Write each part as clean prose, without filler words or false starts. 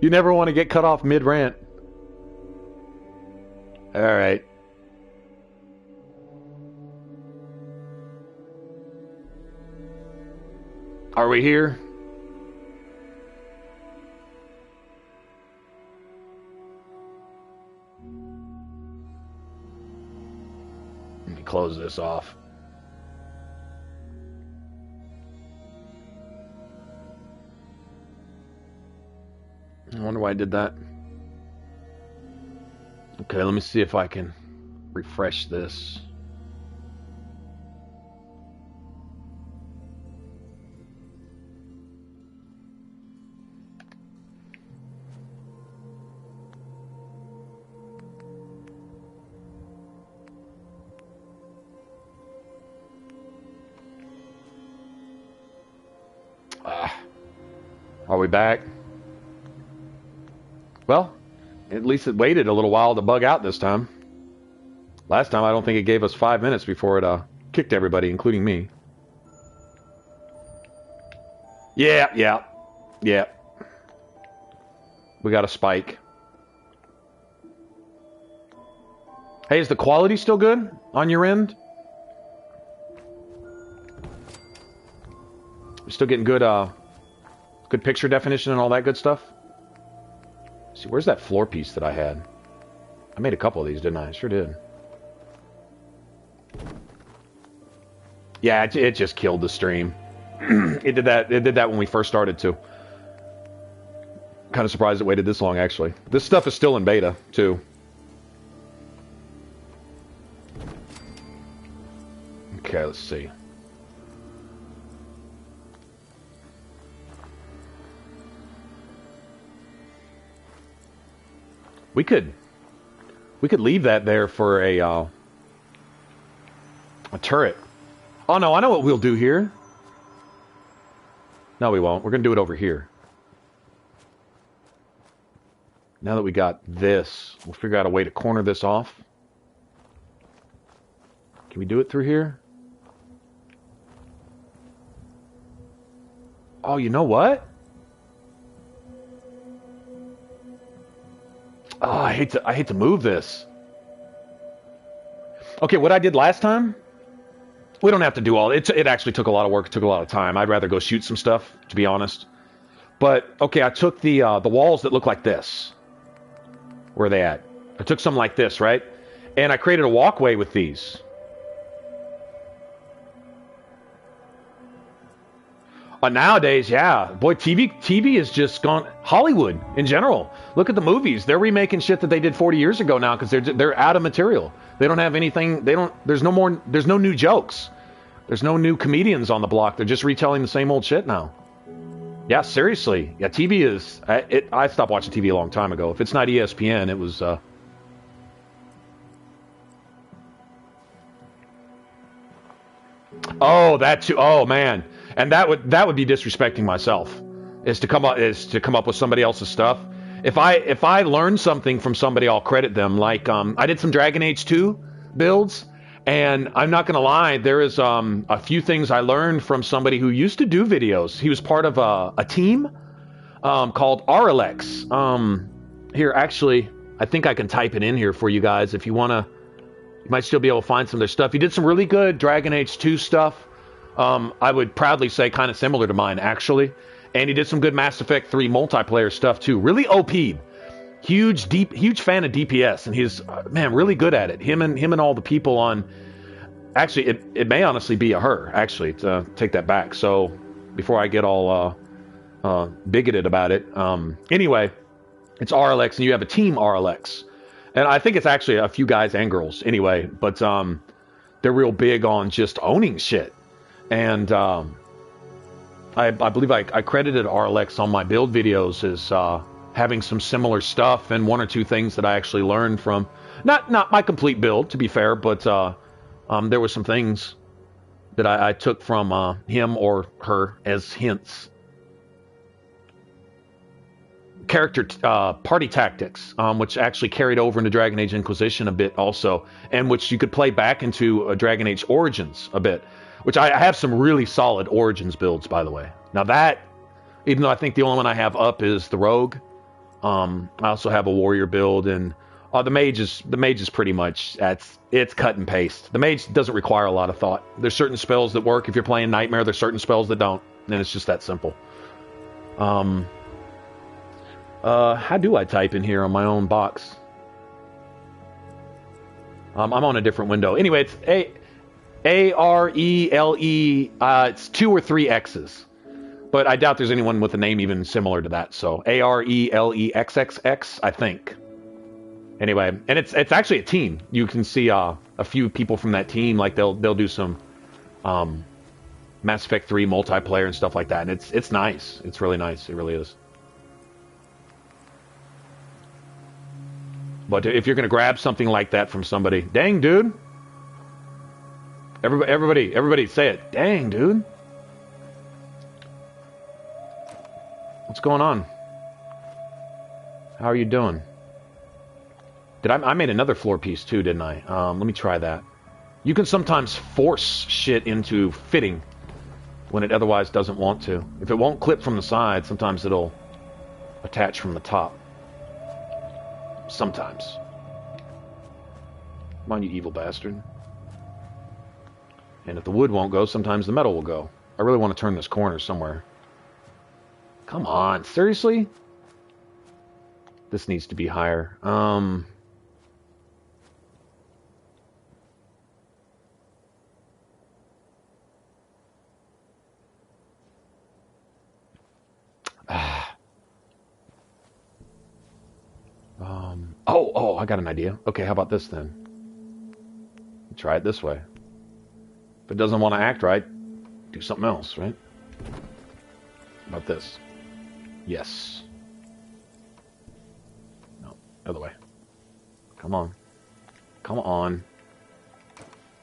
You never want to get cut off mid-rant. All right. Are we here? Let me close this off. I wonder why I did that. Okay, let me see if I can refresh this. Are we back? Well, at least it waited a little while to bug out this time. Last time, I don't think it gave us 5 minutes before it kicked everybody, including me. Yeah. We got a spike. Hey, is the quality still good on your end? You're still getting good, good picture definition and all that good stuff? See, where's that floor piece that I had? I made a couple of these, didn't I? Sure did. Yeah, it just killed the stream. It did that when we first started too. Kind of surprised it waited this long, actually. This stuff is still in beta too. Okay, let's see. We could leave that there for a turret. Oh no, I know what we'll do here. No, we won't. We're gonna do it over here. Now that we got this, we'll figure out a way to corner this off. Can we do it through here? Oh, you know what? Oh, I hate to move this. Okay, what I did last time, we don't have to do all it. It actually took a lot of work. It took a lot of time. I'd rather go shoot some stuff, to be honest. But okay, I took the walls that look like this. Where are they at? I took some like this, right? And I created a walkway with these. Nowadays, yeah, boy, TV is just gone. Hollywood in general. Look at the movies; they're remaking shit that they did 40 years ago now because they're out of material. They don't have anything. There's no new jokes. There's no new comedians on the block. They're just retelling the same old shit now. Yeah, seriously. Yeah, TV is. I stopped watching TV a long time ago. If it's not ESPN, it was. Oh, that too. Oh man. And that would be disrespecting myself, is to come up with somebody else's stuff. If I learn something from somebody, I'll credit them. Like I did some Dragon Age 2 builds, and I'm not gonna lie, there is a few things I learned from somebody who used to do videos. He was part of a team called RLX. Here, actually, I think I can type it in here for you guys if you wanna. You might still be able to find some of their stuff. He did some really good Dragon Age 2 stuff. I would proudly say kind of similar to mine, actually. And he did some good Mass Effect 3 multiplayer stuff, too. Really OP'd. Huge fan of DPS. And he's, man, really good at it. Him and all the people on... Actually, it may honestly be a her, actually, to take that back. So, before I get all bigoted about it. Anyway, it's RLX, and you have a team RLX. And I think it's actually a few guys and girls, anyway. But they're real big on just owning shit. And I believe I credited RLX on my build videos as having some similar stuff and one or two things that I actually learned from. Not my complete build, to be fair, but there were some things that I took from him or her as hints. Character party tactics, which actually carried over into Dragon Age Inquisition a bit also, and which you could play back into Dragon Age Origins a bit. Which I have some really solid Origins builds, by the way. Now that, even though I think the only one I have up is the Rogue, I also have a warrior build, and the mage is pretty much it's cut and paste. The mage doesn't require a lot of thought. There's certain spells that work if you're playing Nightmare. There's certain spells that don't, and it's just that simple. How do I type in here on my own box? I'm on a different window. Anyway, it's A-R-E-L-E. It's 2 or 3 X's. But I doubt there's anyone with a name even similar to that. So A-R-E-L-E-X-X-X, I think. Anyway, and it's actually a team. You can see a few people from that team. Like they'll do some Mass Effect 3 multiplayer and stuff like that. And it's nice. It's really nice. It really is. But if you're going to grab something like that from somebody, dang, dude. Everybody say it. Dang, dude. What's going on? How are you doing? I made another floor piece too, didn't I? Let me try that. You can sometimes force shit into fitting when it otherwise doesn't want to. If it won't clip from the side, sometimes it'll attach from the top. Sometimes. Come on, you evil bastard. And if the wood won't go, sometimes the metal will go. I really want to turn this corner somewhere. Come on, seriously? This needs to be higher. Oh, I got an idea. Okay, how about this then? Try it this way. If it doesn't want to act right, do something else, right? How about this? Yes. No, other way. Come on. Come on.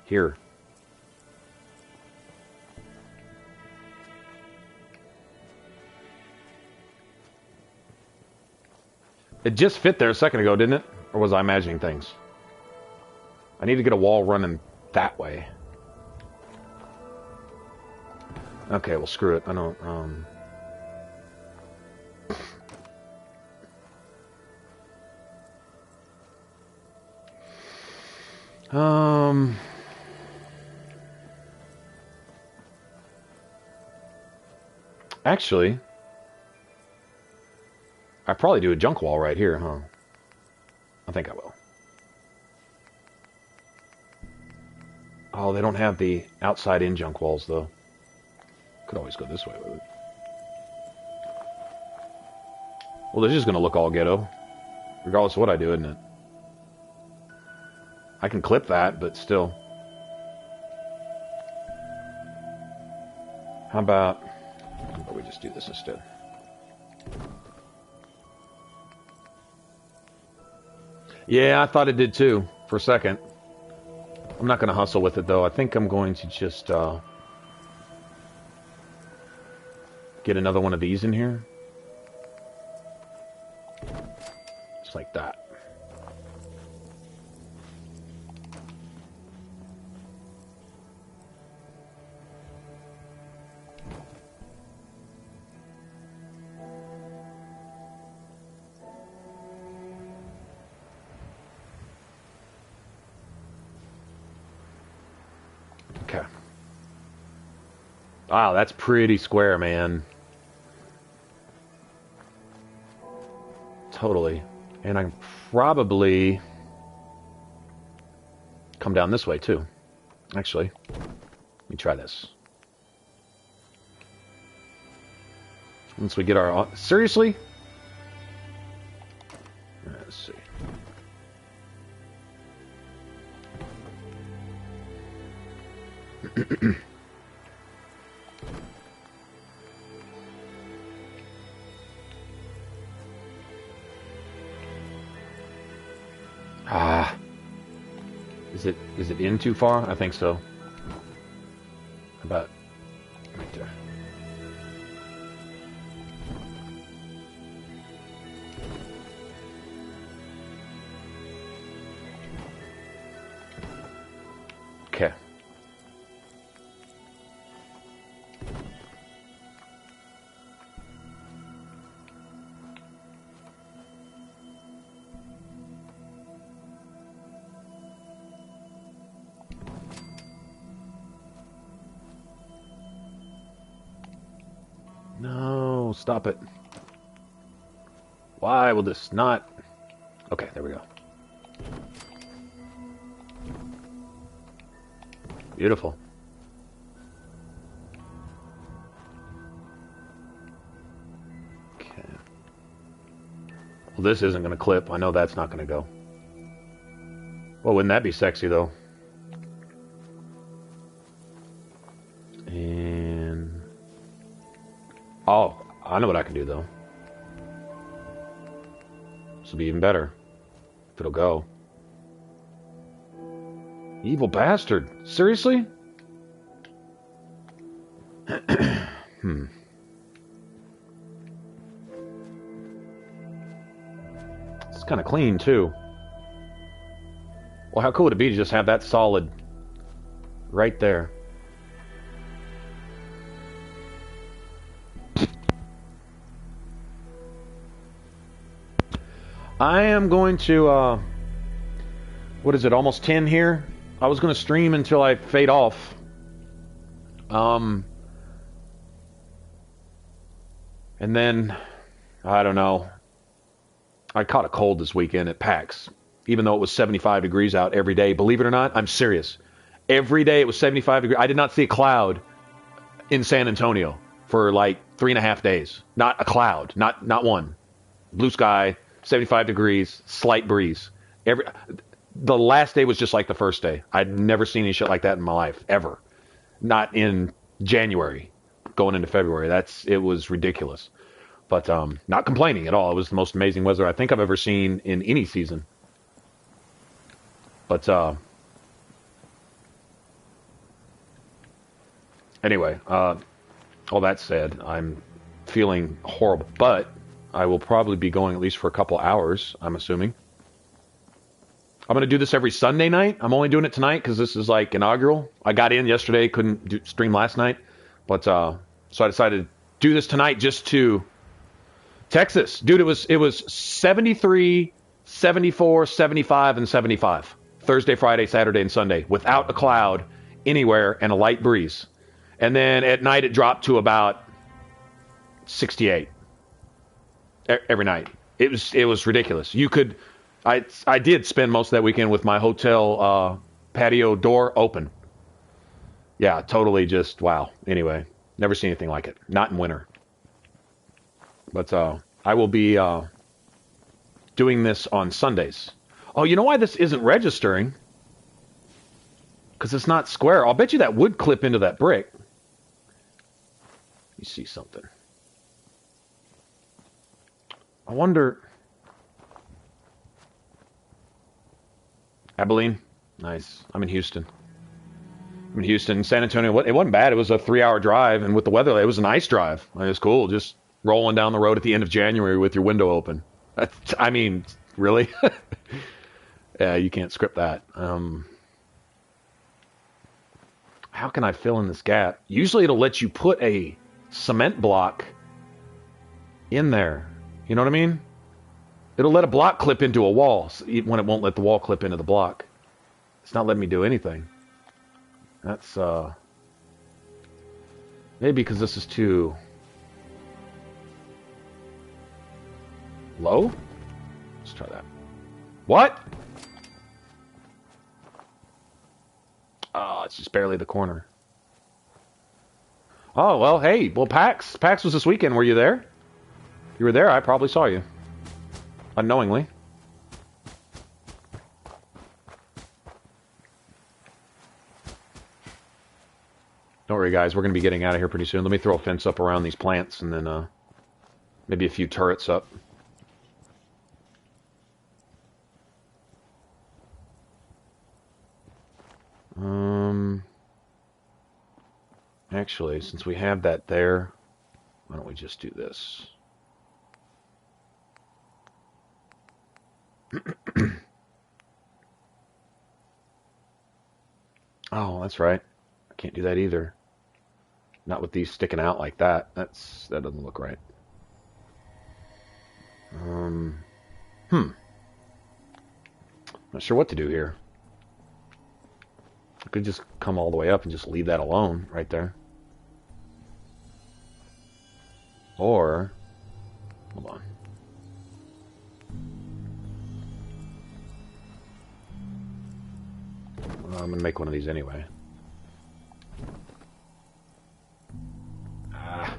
Here. It just fit there a second ago, didn't it? Or was I imagining things? I need to get a wall running that way. Okay, well, screw it. I don't, Actually, I probably do a junk wall right here, huh? I think I will. Oh, they don't have the outside-in junk walls, though. Could always go this way with it. Well, this is going to look all ghetto. Regardless of what I do, isn't it? I can clip that, but still. How about we just do this instead? Yeah, I thought it did too, for a second. I'm not going to hustle with it, though. I think I'm going to just get another one of these in here. Just like that. Okay. Wow, that's pretty square, man. Totally. And I can probably come down this way, too. Actually, let me try this. Once we get our... Seriously? Let's see. Is it in too far? I think so. About right there. Okay. Stop it. Why will this not... Okay, there we go. Beautiful. Okay. Well, this isn't going to clip. I know that's not going to go. Well, wouldn't that be sexy, though? And... Oh, I know what I can do, though. This will be even better. If it'll go. Evil bastard. Seriously? It's kind of clean, too. Well, how cool would it be to just have that solid right there? I am going to, what is it, almost 10 here? I was going to stream until I fade off. And then, I don't know. I caught a cold this weekend at PAX. Even though it was 75 degrees out every day. Believe it or not, I'm serious. Every day it was 75 degrees. I did not see a cloud in San Antonio for like 3.5 days. Not a cloud. Not one. Blue sky, 75 degrees, slight breeze. The last day was just like the first day. I'd never seen any shit like that in my life, ever. Not in January, going into February. It was ridiculous. But not complaining at all. It was the most amazing weather I think I've ever seen in any season. But anyway, all that said, I'm feeling horrible. But I will probably be going at least for a couple hours, I'm assuming. I'm going to do this every Sunday night. I'm only doing it tonight because this is like inaugural. I got in yesterday, couldn't stream last night. But so I decided to do this tonight just to... Texas. Dude, it was 73, 74, 75, and 75. Thursday, Friday, Saturday, and Sunday. Without a cloud anywhere and a light breeze. And then at night it dropped to about 68. Every night. It was ridiculous. You could... I did spend most of that weekend with my hotel patio door open. Yeah, totally just, wow. Anyway, never seen anything like it. Not in winter. But I will be doing this on Sundays. Oh, you know why this isn't registering? Because it's not square. I'll bet you that would clip into that brick. You see something. I wonder... Abilene? Nice. I'm in Houston. San Antonio, it wasn't bad. It was a 3-hour drive, and with the weather, it was a nice drive. It was cool. Just rolling down the road at the end of January with your window open. I mean, really? Yeah, you can't script that. How can I fill in this gap? Usually it'll let you put a cement block in there. You know what I mean? It'll let a block clip into a wall when it won't let the wall clip into the block. It's not letting me do anything. That's, maybe because this is too low? Let's try that. What? Oh, it's just barely the corner. Oh, well, hey. Well, PAX was this weekend. Were you there? If you were there, I probably saw you. Unknowingly. Don't worry, guys. We're going to be getting out of here pretty soon. Let me throw a fence up around these plants and then maybe a few turrets up. Actually, since we have that there, why don't we just do this? Oh, that's right. I can't do that either. Not with these sticking out like that. That doesn't look right. Not sure what to do here. I could just come all the way up and just leave that alone right there. Or, hold on. Well, I'm going to make one of these anyway. Ah.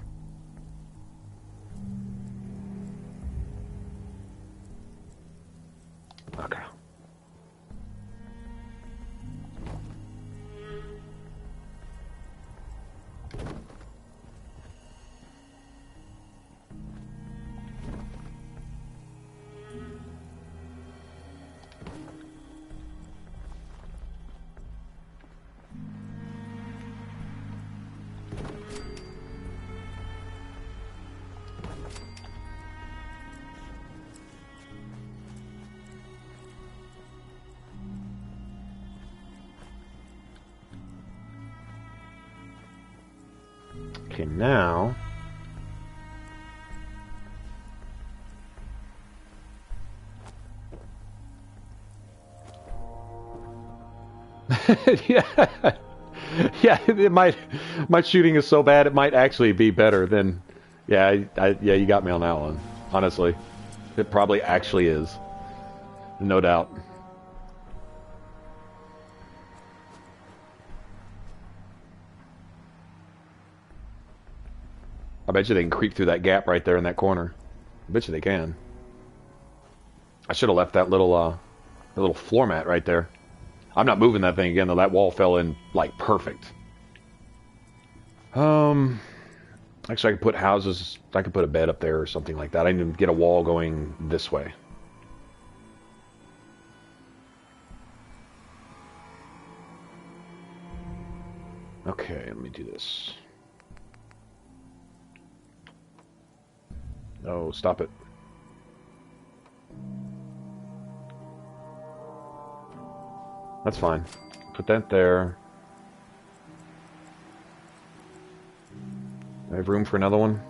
Okay. Okay, now yeah, yeah. My shooting is so bad it might actually be better than. Yeah, yeah. You got me on that one. Honestly, it probably actually is, no doubt. I bet you they can creep through that gap right there in that corner. I bet you they can. I should have left that little floor mat right there. I'm not moving that thing again though. That wall fell in like perfect. Actually, I could put houses. I could put a bed up there or something like that. I need to get a wall going this way. Okay, let me do this. No, stop it. That's fine. Put that there. I have room for another one?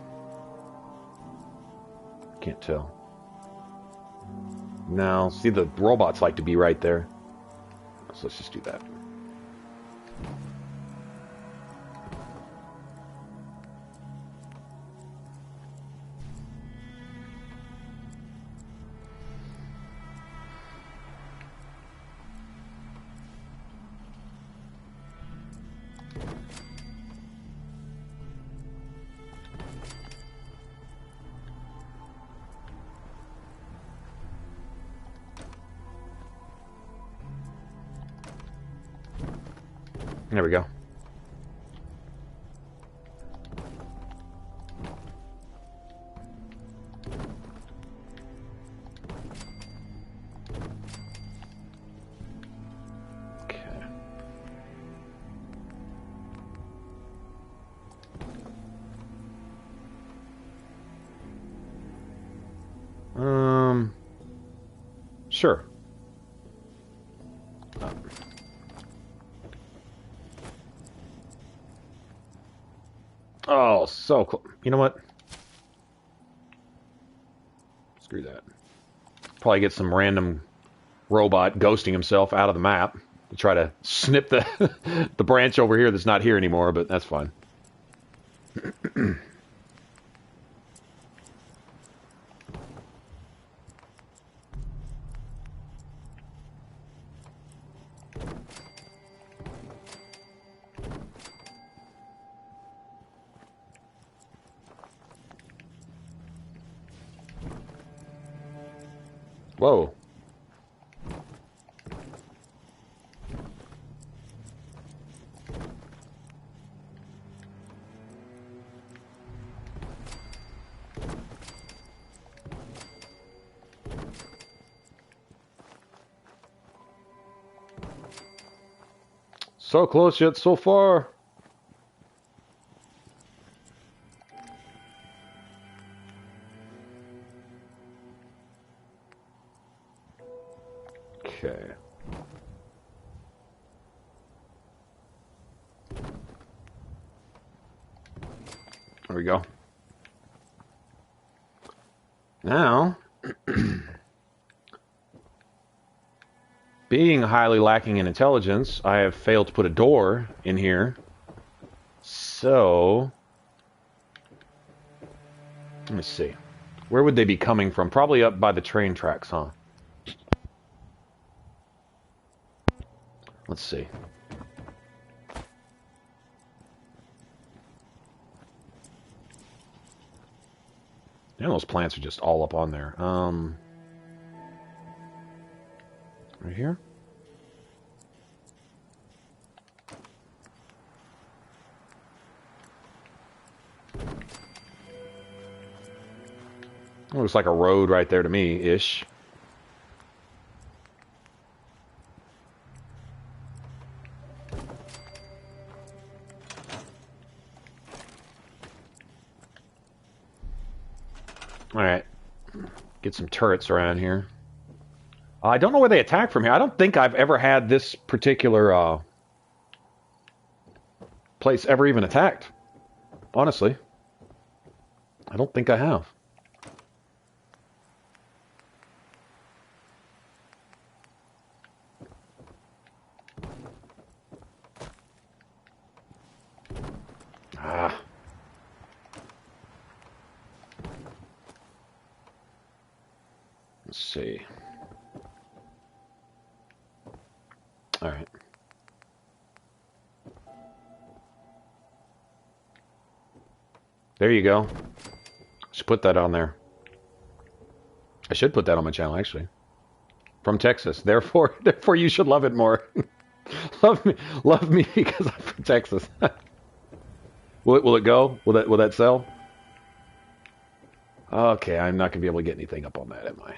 Can't tell. Now, see, the robots like to be right there. So let's just do that. There we go. Okay. Sure. Oh, so cool. You know what? Screw that. Probably get some random robot ghosting himself out of the map to try to snip the the branch over here that's not here anymore, but that's fine. Whoa. So close yet so far. Okay. There we go. Now, being highly lacking in intelligence, I have failed to put a door in here. So, Let me see. Where would they be coming from? Probably up by the train tracks, huh? Let's see. Yeah, those plants are just all up on there. Right here? Looks like a road right there to me, ish. Alright. Get some turrets around here. I don't know where they attack from here. I don't think I've ever had this particular place ever even attacked. Honestly. I don't think I have. Ah. Let's see. All right. There you go. Should put that on there. I should put that on my channel, actually. From Texas. Therefore you should love it more. love me because I'm from Texas. Will it go? Will that sell? Okay, I'm not gonna be able to get anything up on that, am I?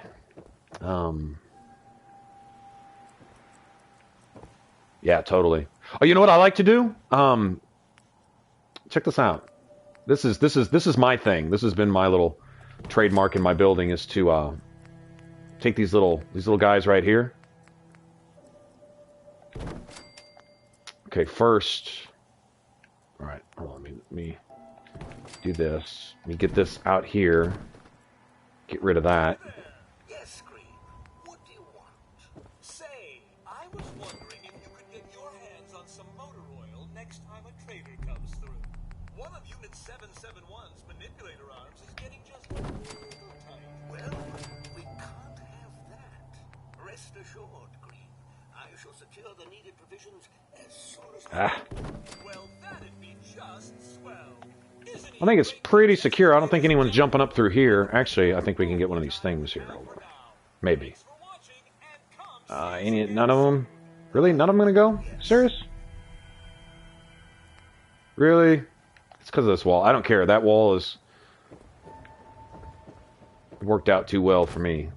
Yeah, totally. Oh, you know what I like to do? Check this out. This is my thing. This has been my little trademark in my building, is to take these little guys right here. Okay, first. All right, hold on. Let me do this. Let me get this out here. Get rid of that. Yes, Scream. What do you want? Say, I was wondering if you could get your hands on some motor oil next time a trader comes through. One of Unit 771's manipulator arms is getting just a little tight. Well, we can't have that. Rest assured, Green. I shall secure the needed provisions as soon as possible. Well, that'd be just swell. I think it's pretty secure. I don't think anyone's jumping up through here. Actually, I think we can get one of these things here. Maybe. None of them? Really? None of them gonna go? Serious? Really? It's because of this wall. I don't care. That wall is worked out too well for me.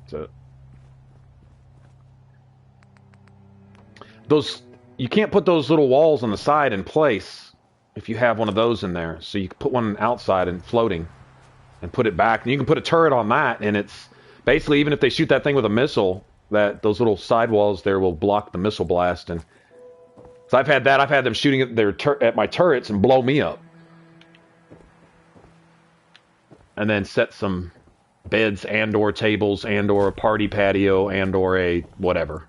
You can't put those little walls on the side in place if you have one of those in there. So you can put one outside and floating and put it back. And you can put a turret on that, and it's basically, even if they shoot that thing with a missile, those little side walls there will block the missile blast. And so I've had that. I've had them shooting at my turrets and blow me up. And then set some beds and or tables and or a party patio and or a whatever.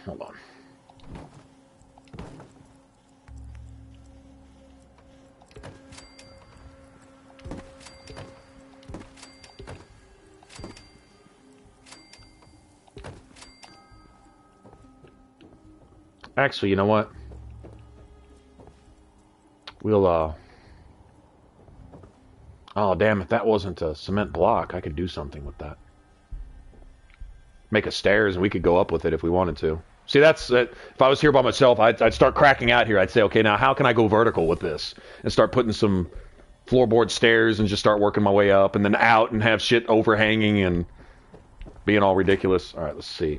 Hold on. Actually, you know what? We'll, oh, damn, if that wasn't a cement block, I could do something with that. Make a stairs, and we could go up with it if we wanted to. See, that's it. If I was here by myself, I'd start cracking out here. I'd say, okay, now how can I go vertical with this? And start putting some floorboard stairs and just start working my way up, and then out and have shit overhanging and being all ridiculous. All right, let's see.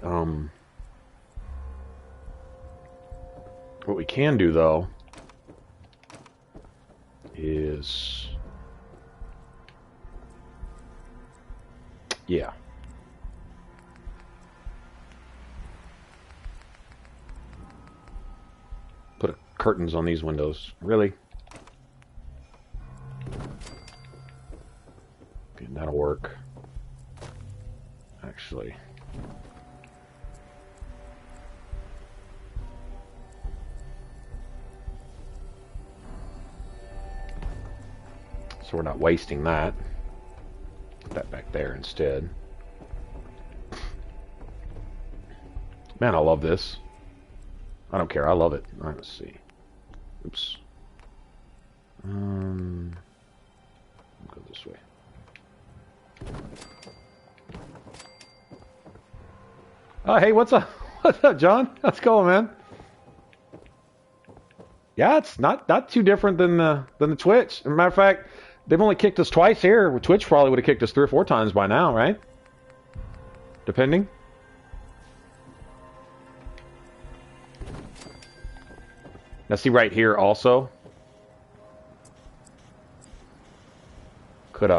What we can do, though, is... yeah. Put curtains on these windows. Really? Okay, that'll work. Actually. So we're not wasting that. Put that back there instead. Man, I love this. I don't care. I love it. All right, let's see. Oops. Go this way. Oh, hey, what's up? What's up, John? How's it going, man? Yeah, it's not too different than the Twitch. As a matter of fact, they've only kicked us twice here. Twitch probably would have kicked us 3 or 4 times by now, right? Depending. Now see right here also. Could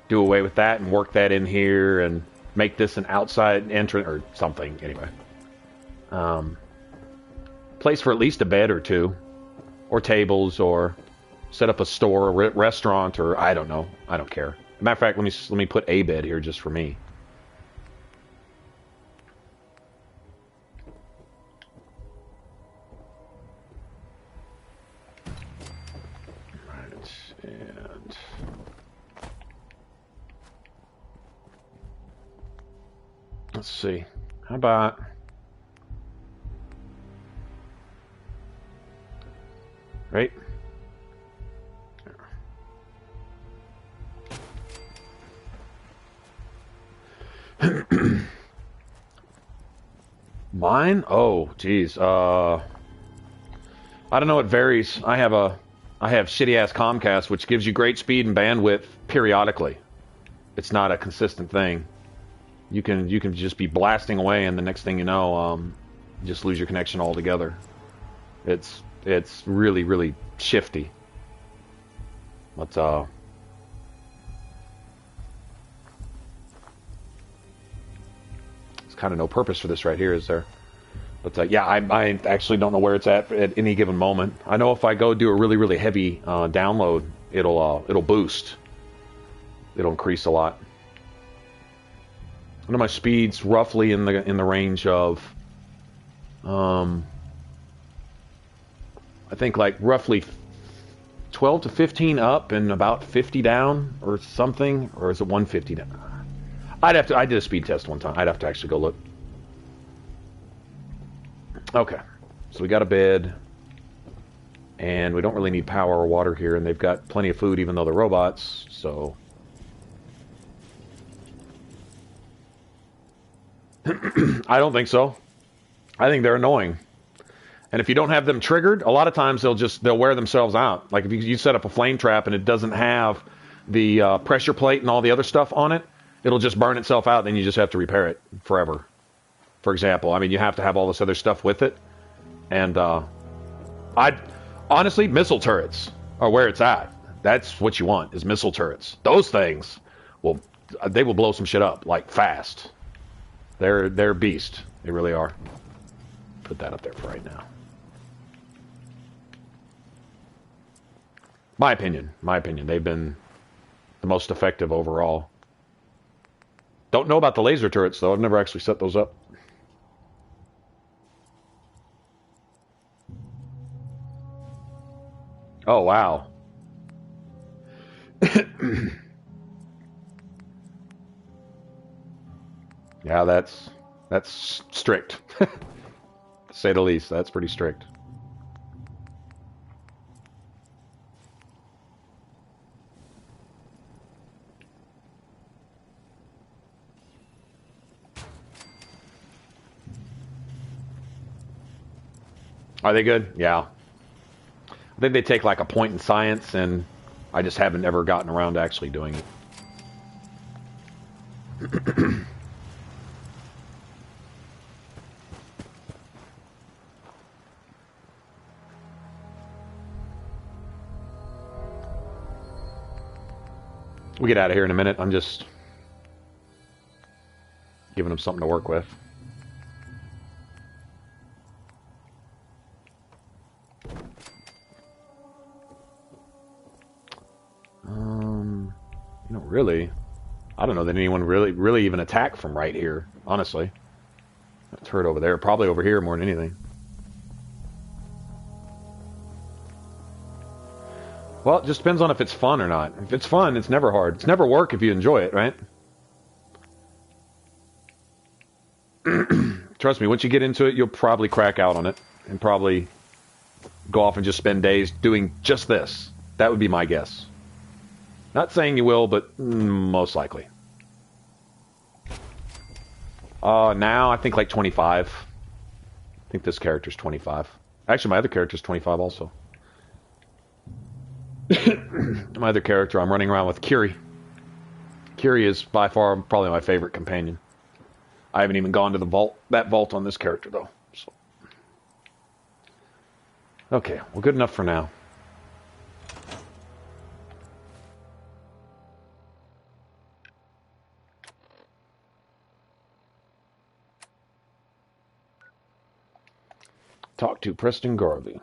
do away with that and work that in here and make this an outside entrance or something. Anyway. Place for at least a bed or 2. Or tables, or set up a store, or restaurant, or I don't know. I don't care. Matter of fact, let me put a bed here just for me. Right, and let's see. How about right? Mine? Oh, geez. I don't know. It varies. I have shitty ass Comcast, which gives you great speed and bandwidth periodically. It's not a consistent thing. You can just be blasting away, and the next thing you know, just lose your connection altogether. It's really, really shifty. But there's kind of no purpose for this right here, is there? But yeah, I actually don't know where it's at any given moment. I know if I go do a really, really heavy download, it'll boost. It'll increase a lot. I know my speed's roughly in the range of I think like roughly 12 to 15 up and about 50 down or something, or is it 150 down? I did a speed test one time. I'd have to actually go look. Okay, so we got a bed, and we don't really need power or water here, and they've got plenty of food even though they're robots, so I don't think so. I think they're annoying. And if you don't have them triggered, a lot of times they'll wear themselves out. Like if you set up a flame trap and it doesn't have the pressure plate and all the other stuff on it, it'll just burn itself out, and you just have to repair it forever. For example, I mean, you have to have all this other stuff with it. And honestly, missile turrets are where it's at. That's what you want, is missile turrets. Those things will blow some shit up like fast. They're a beast. They really are. Put that up there for right now. My opinion. They've been the most effective overall. Don't know about the laser turrets, though. I've never actually set those up. Oh, wow. Yeah, that's strict. To say the least. That's pretty strict. Are they good? Yeah. I think they take like a point in science, and I just haven't ever gotten around to actually doing it. We'll get out of here in a minute. I'm just giving them something to work with. really. I don't know that anyone really even attacked from right here, honestly. That turret over there, probably over here more than anything. Well, it just depends on if it's fun or not. If it's fun, it's never hard. It's never work if you enjoy it, right? Trust me, once you get into it, you'll probably crack out on it and probably go off and just spend days doing just this. That would be my guess. Not saying you will, but most likely. Now I think like 25. I think this character's 25. Actually, my other character's 25 also. My other character, I'm running around with Kiri. Kiri is by far probably my favorite companion. I haven't even gone to the vault, that vault on this character though. So. Okay, well, good enough for now. Talk to Preston Garvey.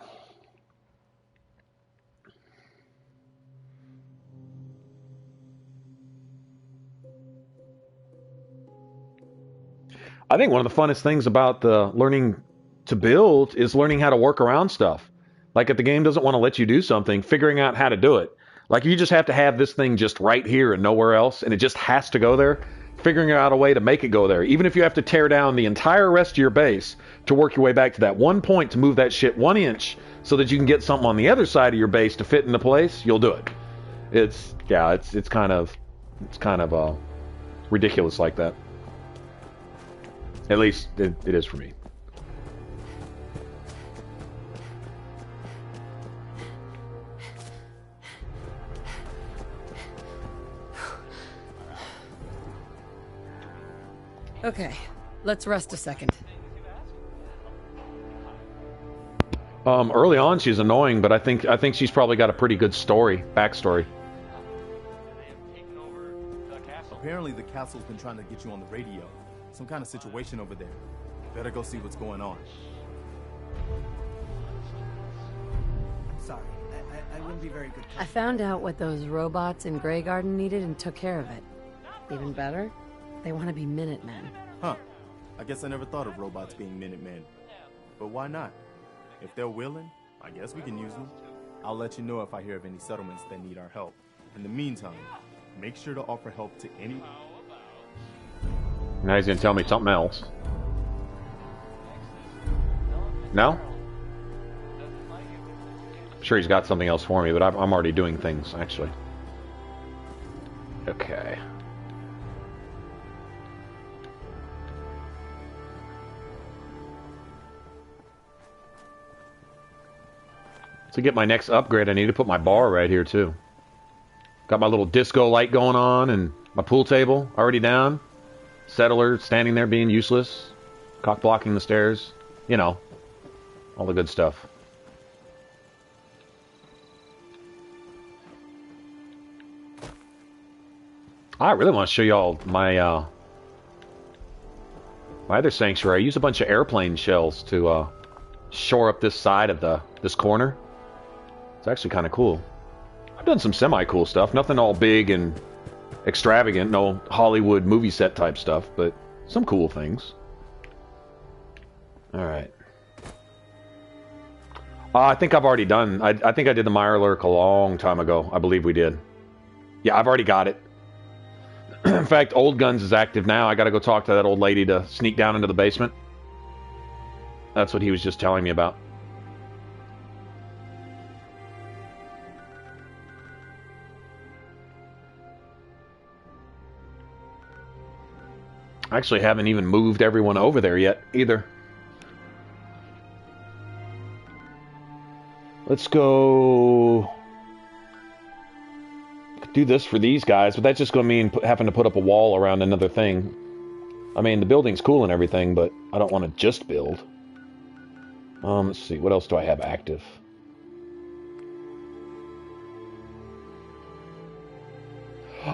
I think one of the funnest things about the learning to build is learning how to work around stuff. Like if the game doesn't want to let you do something, figuring out how to do it. Like if you just have to have this thing just right here and nowhere else, and it just has to go there, figuring out a way to make it go there. Even if you have to tear down the entire rest of your base to work your way back to that one point to move that shit 1 inch so that you can get something on the other side of your base to fit into place, you'll do it. It's kind of ridiculous like that. At least it is for me. Okay, let's rest a second. Early on she's annoying, but I think she's probably got a pretty good backstory. Apparently the castle's been trying to get you on the radio. Some kind of situation over there. Better go see what's going on. Sorry, I wouldn't be very good. I found out what those robots in Grey Garden needed and took care of it. Even better, they want to be Minutemen. Huh. I guess I never thought of robots being Minutemen. But why not? If they're willing, I guess we can use them. I'll let you know if I hear of any settlements that need our help. In the meantime, make sure to offer help to any... Now he's going to tell me something else. No? I'm sure he's got something else for me, but I'm already doing things, actually. Okay. To get my next upgrade, I need to put my bar right here, too. Got my little disco light going on, and my pool table already down. Settler standing there being useless. Cock blocking the stairs. You know, all the good stuff. I really want to show y'all my my other sanctuary. I use a bunch of airplane shells to shore up this side of this corner. It's actually kind of cool. I've done some semi-cool stuff. Nothing all big and extravagant, no Hollywood movie set type stuff, but some cool things. Alright. I think I've already done... I think I did the Mirelurk a long time ago. I believe we did. Yeah, I've already got it. In fact, Old Guns is active now. I gotta go talk to that old lady to sneak down into the basement. That's what he was just telling me about. I actually haven't even moved everyone over there yet, either. Let's go... do this for these guys, but that's just going to mean having to put up a wall around another thing. I mean, the building's cool and everything, but I don't want to just build. Let's see, what else do I have active?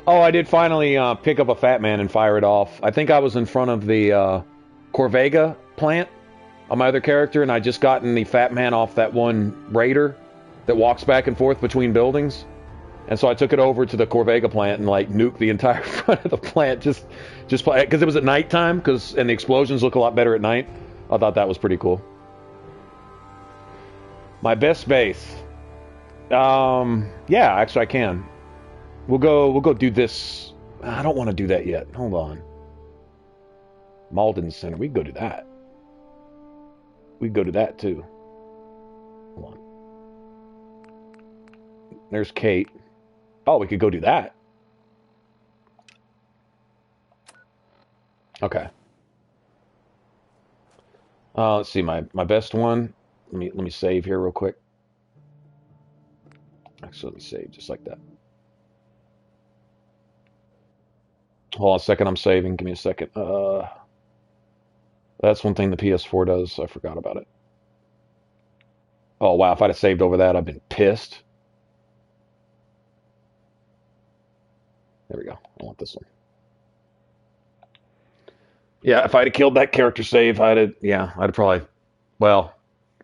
Oh, I did finally pick up a Fat Man and fire it off. I think I was in front of the Corvega plant on my other character, and I just gotten the Fat Man off that one raider that walks back and forth between buildings. And so I took it over to the Corvega plant and like nuked the entire front of the plant just because it was at nighttime and the explosions look a lot better at night. I thought that was pretty cool. My best base. Yeah, actually I can. We'll go do this. I don't want to do that yet. Hold on. Malden Center. We can go do that. We can go to that too. Hold on. There's Kate. Oh, we could go do that. Okay. Let's see my best one. Let me save here real quick. Actually, let me save just like that. Hold on a second. I'm saving. Give me a second. That's one thing the PS4 does. I forgot about it. Oh wow! If I'd have saved over that, I've been pissed. There we go. I want this one. Yeah, if I'd have killed that character save, I'd have probably, well,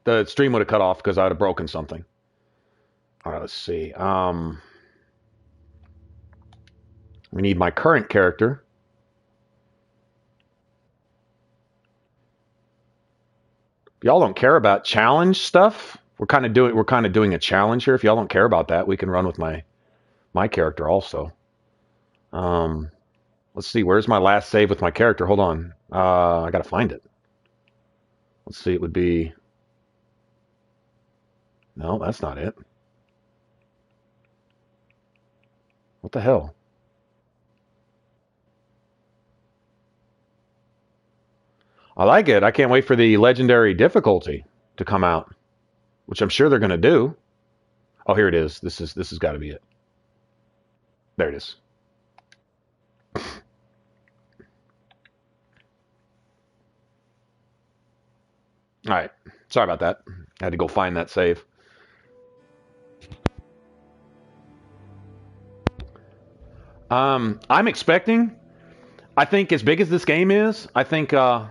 the stream would have cut off because I'd have broken something. All right, let's see. We need my current character. If y'all don't care about challenge stuff, we're kind of doing a challenge here. If y'all don't care about that, we can run with my character also. Let's see, where's my last save with my character? Hold on. I gotta find it. Let's see, it would be... No, that's not it. What the hell? I like it. I can't wait for the legendary difficulty to come out, which I'm sure they're gonna do. Oh, here it is. This has got to be it. There it is. All right. Sorry about that. I had to go find that save. I'm expecting, I think as big as this game is, I think, oh,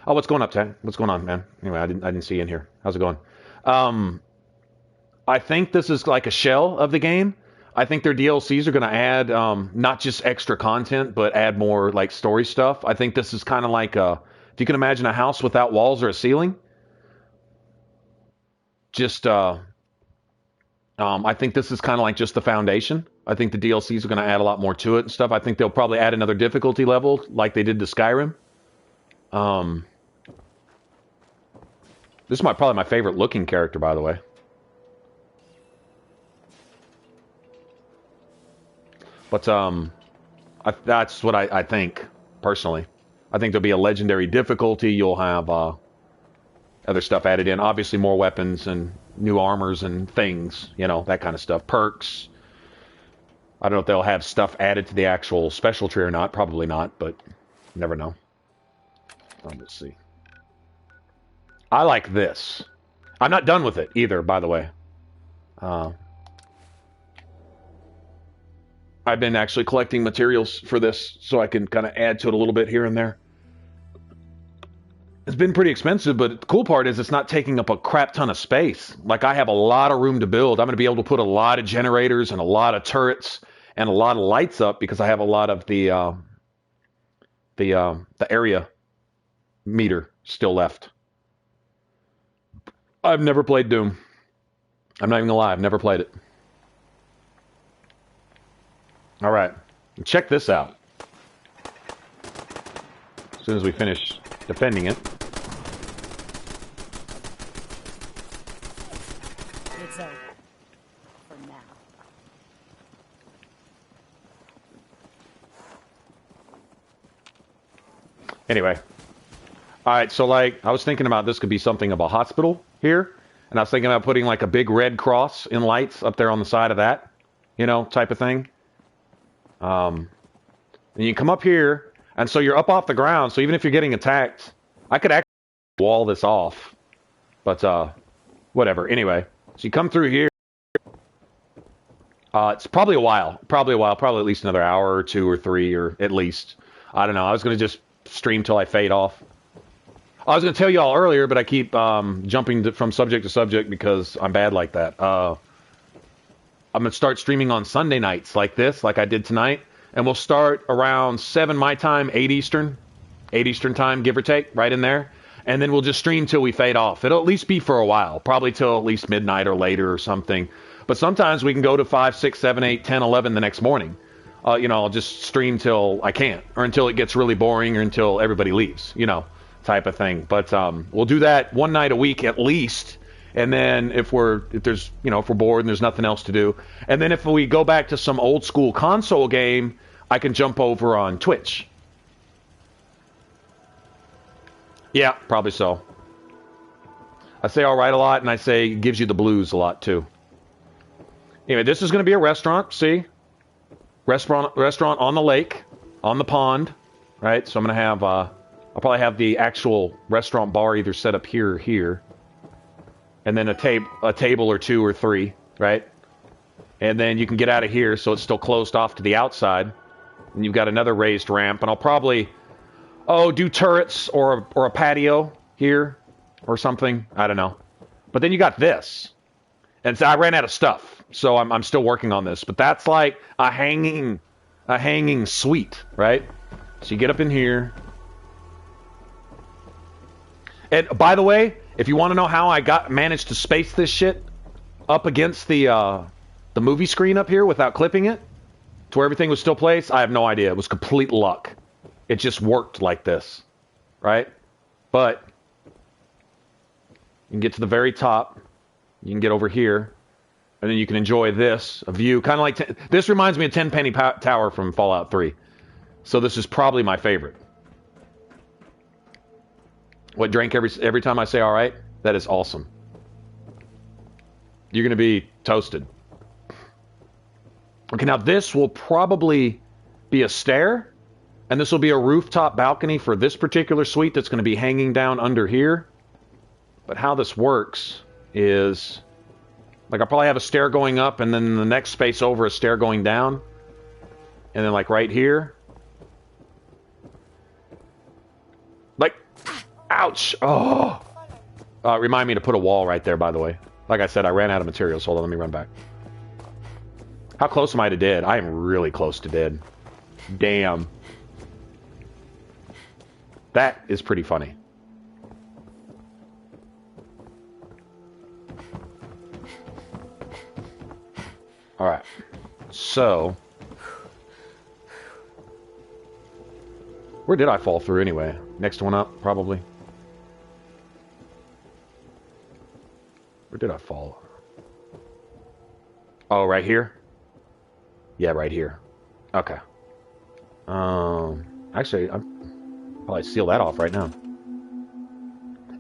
what's going up, Ted? What's going on, man? Anyway, I didn't see you in here. How's it going? I think this is like a shell of the game. I think their DLCs are going to add, not just extra content, but add more like story stuff. I think this is kind of like if you can imagine a house without walls or a ceiling, just, I think this is kind of like just the foundation. I think the DLCs are going to add a lot more to it and stuff. I think they'll probably add another difficulty level like they did to Skyrim. This is probably my favorite looking character, by the way. But that's what I think, personally. I think there'll be a legendary difficulty. You'll have other stuff added in. Obviously, more weapons and new armors and things, you know, that kind of stuff. Perks. I don't know if they'll have stuff added to the actual special tree or not. Probably not, but you never know. Let's see. I like this. I'm not done with it either, by the way. I've been actually collecting materials for this so I can kind of add to it a little bit here and there. It's been pretty expensive, but the cool part is it's not taking up a crap ton of space. Like, I have a lot of room to build. I'm going to be able to put a lot of generators and a lot of turrets and a lot of lights up because I have a lot of the area meter still left. I've never played Doom. I'm not even gonna lie, I've never played it. All right, check this out. As soon as we finish defending it. It's over. For now. Anyway. All right, so like, I was thinking about this could be something of a hospital here. And I was thinking about putting like a big red cross in lights up there on the side of that, you know, type of thing. And you come up here, and so you're up off the ground. So even if you're getting attacked, I could actually wall this off. But whatever. Anyway, so you come through here. It's probably a while. Probably at least another hour or 2 or 3 or at least. I don't know. I was going to just stream till I fade off. I was going to tell you all earlier, but I keep jumping from subject to subject because I'm bad like that. I'm going to start streaming on Sunday nights like this, like I did tonight. And we'll start around 7 my time, 8 Eastern time, give or take, right in there. And then we'll just stream till we fade off. It'll at least be for a while, probably till at least midnight or later or something. But sometimes we can go to 5, 6, 7, 8, 10, 11 the next morning. I'll just stream till I can't, or until it gets really boring, or until everybody leaves, type of thing. But we'll do that one night a week at least. And then if we're bored and there's nothing else to do, and then if we go back to some old school console game, I can jump over on Twitch. Yeah, probably so. I say all right a lot, and I say it gives you the blues a lot too. Anyway, this is going to be a restaurant. See, restaurant on the lake, on the pond, right? So I'm going to have I'll probably have the actual restaurant bar either set up here or here. And then a table or 2 or 3, right? And then you can get out of here, so it's still closed off to the outside. And you've got another raised ramp, and I'll probably do turrets or a patio here or something. I don't know. But then you got this, and so I ran out of stuff, so I'm still working on this. But that's like a hanging suite, right? So you get up in here. And by the way, if you want to know how I managed to space this shit up against the movie screen up here without clipping it, to where everything was still placed, I have no idea. It was complete luck. It just worked like this, right? But you can get to the very top. You can get over here, and then you can enjoy this, a view. Kind of like, this reminds me of Tenpenny Tower from Fallout 3. So this is probably my favorite. What, drink every time I say all right? That is awesome. You're going to be toasted. Okay, now this will probably be a stair, and this will be a rooftop balcony for this particular suite that's going to be hanging down under here. But how this works is, like, I'll probably have a stair going up, and then the next space over a stair going down. And then, like, right here. Like, ouch! Oh! Remind me to put a wall right there, by the way. Like I said, I ran out of materials. Hold on, let me run back. How close am I to dead? I am really close to dead. Damn. That is pretty funny. Alright. So. Where did I fall through anyway? Next one up, probably. Where did I fall? Oh, right here? Yeah, right here. Okay. Actually, I'll probably seal that off right now.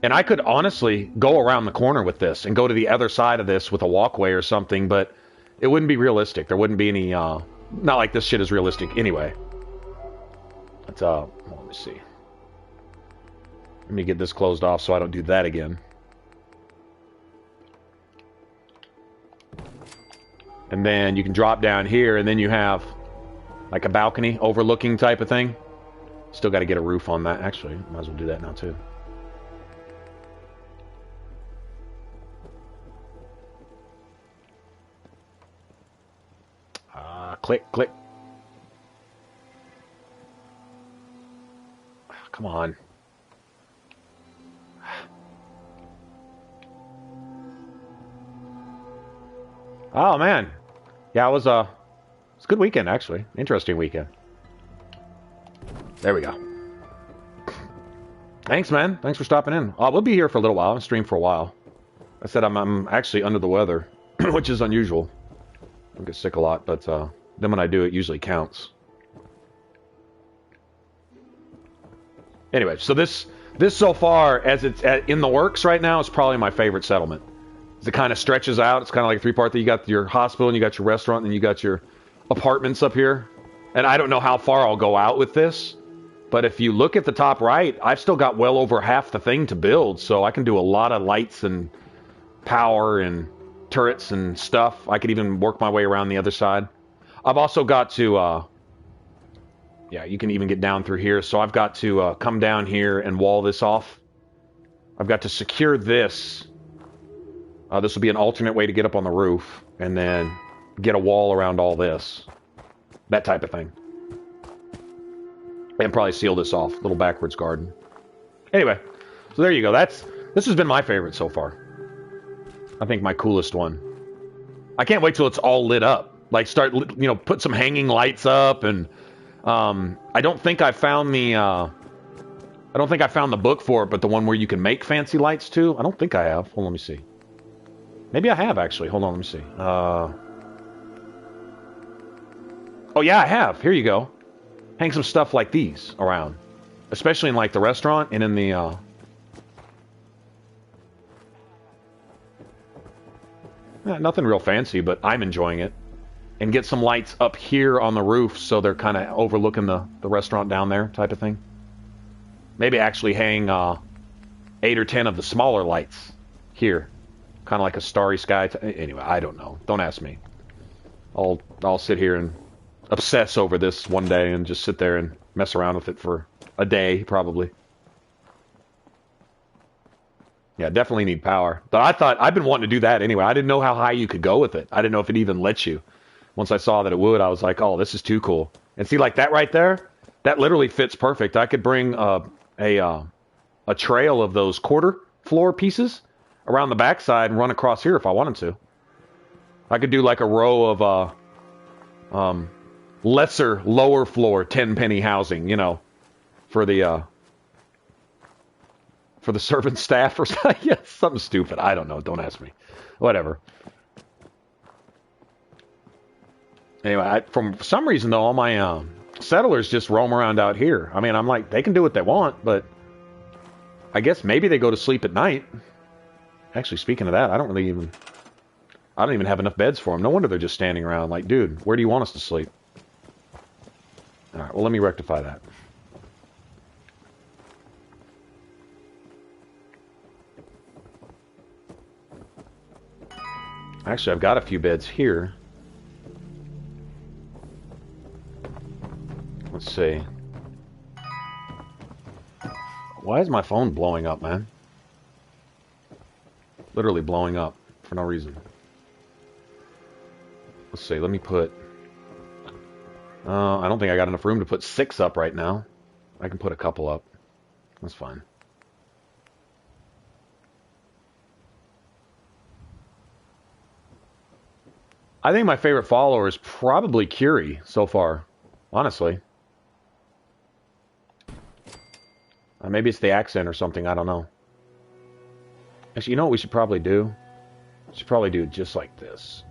And I could honestly go around the corner with this and go to the other side of this with a walkway or something, but it wouldn't be realistic. There wouldn't be any, not like this shit is realistic anyway. But, let me see. Let me get this closed off so I don't do that again. And then you can drop down here, and then you have like a balcony overlooking type of thing. Still got to get a roof on that. Actually, might as well do that now too. Click, click. Come on. Oh man. Yeah, it was a good weekend, actually. Interesting weekend. There we go. Thanks, man. Thanks for stopping in. We'll be here for a little while. I'll stream for a while. I said I'm actually under the weather, which is unusual. I get sick a lot, but then when I do, it usually counts. Anyway, so this so far, as it's in the works right now, is probably my favorite settlement. It kind of stretches out. It's kind of like a three-part thing. You got your hospital, and you got your restaurant, and then you got your apartments up here. And I don't know how far I'll go out with this, but if you look at the top right, I've still got well over half the thing to build, so I can do a lot of lights and power and turrets and stuff. I could even work my way around the other side. I've also got to, yeah, you can even get down through here, so I've got to come down here and wall this off. I've got to secure this. This will be an alternate way to get up on the roof, and then get a wall around all this. That type of thing. And probably seal this off. Little backwards garden. Anyway, so there you go. This has been my favorite so far. I think my coolest one. I can't wait till it's all lit up. Like start, put some hanging lights up, and I don't think I found the book for it, but the one where you can make fancy lights too. I don't think I have. Hold on, let me see. Maybe I have actually. Hold on, let me see. Oh yeah, I have. Here you go. Hang some stuff like these around, especially in like the restaurant and in the. Nothing real fancy, but I'm enjoying it. And get some lights up here on the roof so they're kind of overlooking the restaurant down there type of thing. Maybe actually hang 8 or 10 of the smaller lights here. Kind of like a starry sky. Anyway, I don't know. Don't ask me. I'll sit here and obsess over this one day and just sit there and mess around with it for a day, probably. Yeah, definitely need power. But I've been wanting to do that anyway. I didn't know how high you could go with it. I didn't know if it even lets you. Once I saw that it would, I was like, oh, this is too cool. And see, like that right there, that literally fits perfect. I could bring a trail of those quarter floor pieces around the backside and run across here if I wanted to. I could do like a row of lesser, lower floor 10-penny housing, for the servant staff or something. Yeah, something stupid. I don't know. Don't ask me. Whatever. Anyway, for some reason, though, all my settlers just roam around out here. I mean, I'm like, they can do what they want, but I guess maybe they go to sleep at night. Actually, speaking of that, I don't even have enough beds for them. No wonder they're just standing around like, dude, where do you want us to sleep? All right, well, let me rectify that. Actually, I've got a few beds here. Let's see. Why is my phone blowing up, man? Literally blowing up for no reason. Let's see, let me put... I don't think I got enough room to put 6 up right now. I can put a couple up. That's fine. I think my favorite follower is probably Curie so far, honestly. Maybe it's the accent or something, I don't know. Actually, you know what we should probably do? We should probably do it just like this.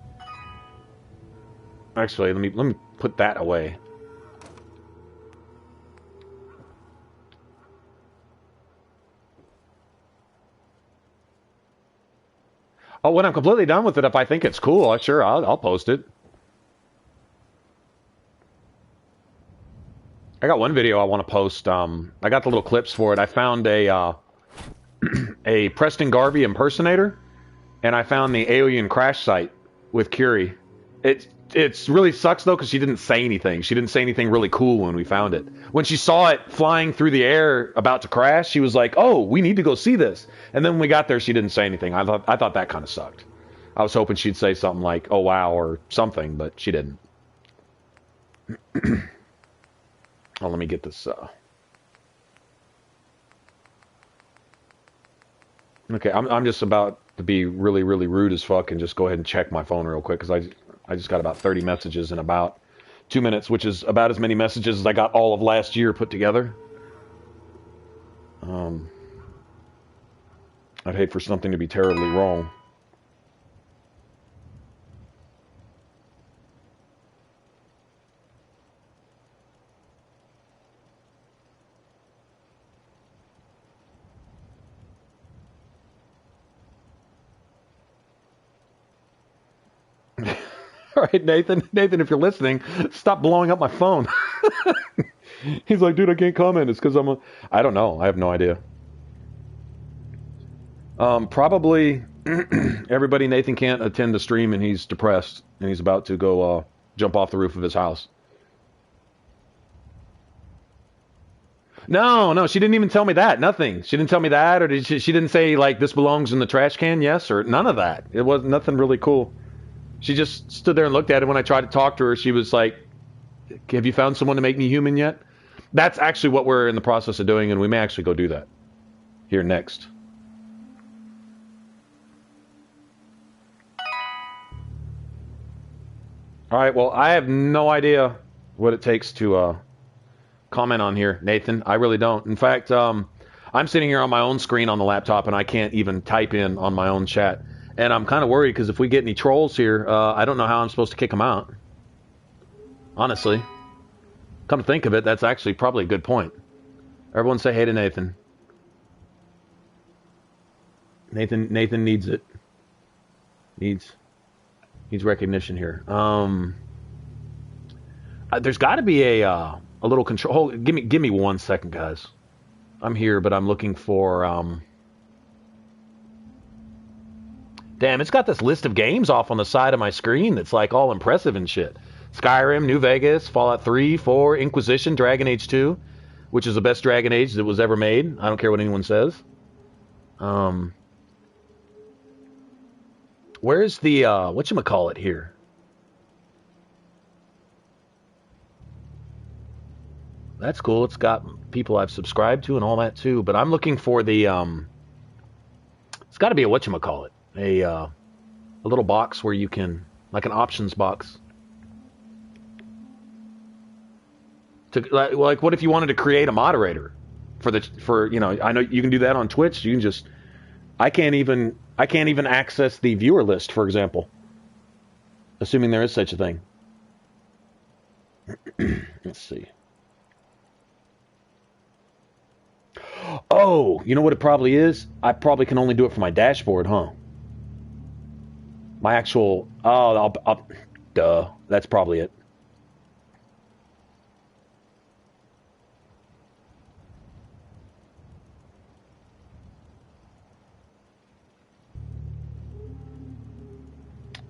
Actually, let me put that away. Oh, when I'm completely done with it, if I think it's cool, sure, I'll post it. I got one video I want to post. I got the little clips for it. I found a Preston Garvey impersonator, and I found the alien crash site with Curie. It's really sucks though because she didn't say anything. She didn't say anything really cool when we found it. When she saw it flying through the air about to crash, she was like, "Oh, we need to go see this." And then when we got there, she didn't say anything. I thought that kind of sucked. I was hoping she'd say something like, "Oh wow" or something, but she didn't. Oh, let me get this. Okay, I'm just about to be really, really rude as fuck and just go ahead and check my phone real quick because I just got about 30 messages in about 2 minutes, which is about as many messages as I got all of last year put together. I'd hate for something to be terribly wrong. All right, Nathan, if you're listening, stop blowing up my phone. He's like, dude, I can't comment. It's because I don't know. I have no idea. Probably everybody, Nathan can't attend the stream and he's depressed and he's about to go jump off the roof of his house. No, she didn't even tell me that. Nothing. She didn't tell me that, or she didn't say, like, this belongs in the trash can, yes, or none of that. It was nothing really cool. She just stood there and looked at it. When I tried to talk to her, she was like, have you found someone to make me human yet? That's actually what we're in the process of doing, and we may actually go do that here next. All right, well, I have no idea what it takes to comment on here, Nathan. I really don't. In fact, I'm sitting here on my own screen on the laptop, and I can't even type in on my own chat. And I'm kind of worried because if we get any trolls here, I don't know how I'm supposed to kick them out. Honestly. Come to think of it, that's actually probably a good point. Everyone say hey to Nathan. Nathan needs it. Needs recognition here. There's got to be a little control. Give me 1 second, guys. I'm here, but I'm looking for. Damn, it's got this list of games off on the side of my screen that's like all impressive and shit. Skyrim, New Vegas, Fallout 3, 4, Inquisition, Dragon Age 2, which is the best Dragon Age that was ever made. I don't care what anyone says. Where's the whatchamacallit here? That's cool. It's got people I've subscribed to and all that too. But I'm looking for the it's got to be a whatchamacallit, a little box where you can, like an options box. To like, what if you wanted to create a moderator for you know? I know you can do that on Twitch. You can just I can't even access the viewer list, for example. Assuming there is such a thing. Let's see. Oh, you know what it probably is? I probably can only do it for my dashboard, huh? My actual... Oh, duh. That's probably it.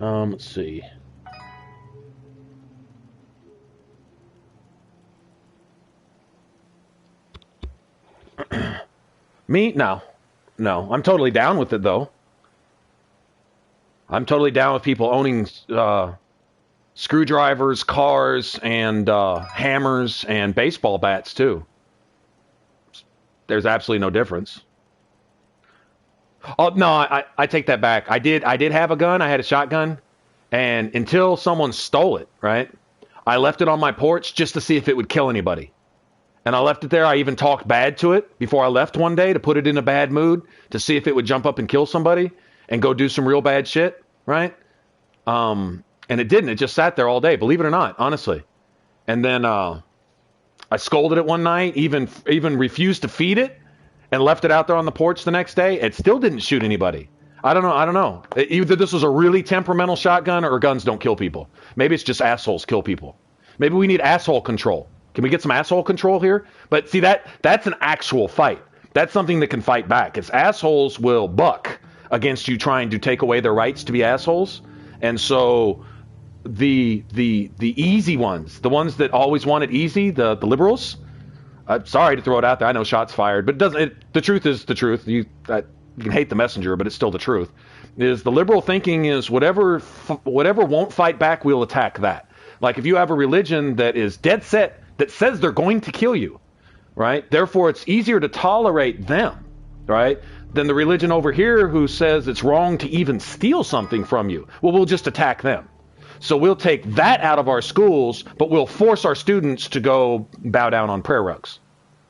Let's see. Me? No. I'm totally down with it, though. I'm totally down with people owning screwdrivers, cars, and hammers, and baseball bats, too. There's absolutely no difference. Oh, no, I take that back. I did have a gun. I had a shotgun. And until someone stole it, right, I left it on my porch just to see if it would kill anybody. And I left it there. I even talked bad to it before I left one day to put it in a bad mood to see if it would jump up and kill somebody and go do some real bad shit, right? And it didn't. It just sat there all day, believe it or not, honestly. And then I scolded it one night, even refused to feed it, and left it out there on the porch the next day. It still didn't shoot anybody. I don't know. Either this was a really temperamental shotgun or guns don't kill people. Maybe it's just assholes kill people. Maybe we need asshole control. Can we get some asshole control here? But see, that's an actual fight. That's something that can fight back. It's assholes will buck against you trying to take away their rights to be assholes. And so the easy ones, the ones that always want it easy, the liberals, sorry to throw it out there. I know shots fired, but the truth is the truth. You can hate the messenger, but it's still the truth. Is the liberal thinking is whatever won't fight back, we'll attack that. Like if you have a religion that is dead set, that says they're going to kill you, right? Therefore, it's easier to tolerate them, right, than the religion over here who says it's wrong to even steal something from you. Well, we'll just attack them. So we'll take that out of our schools, but we'll force our students to go bow down on prayer rugs.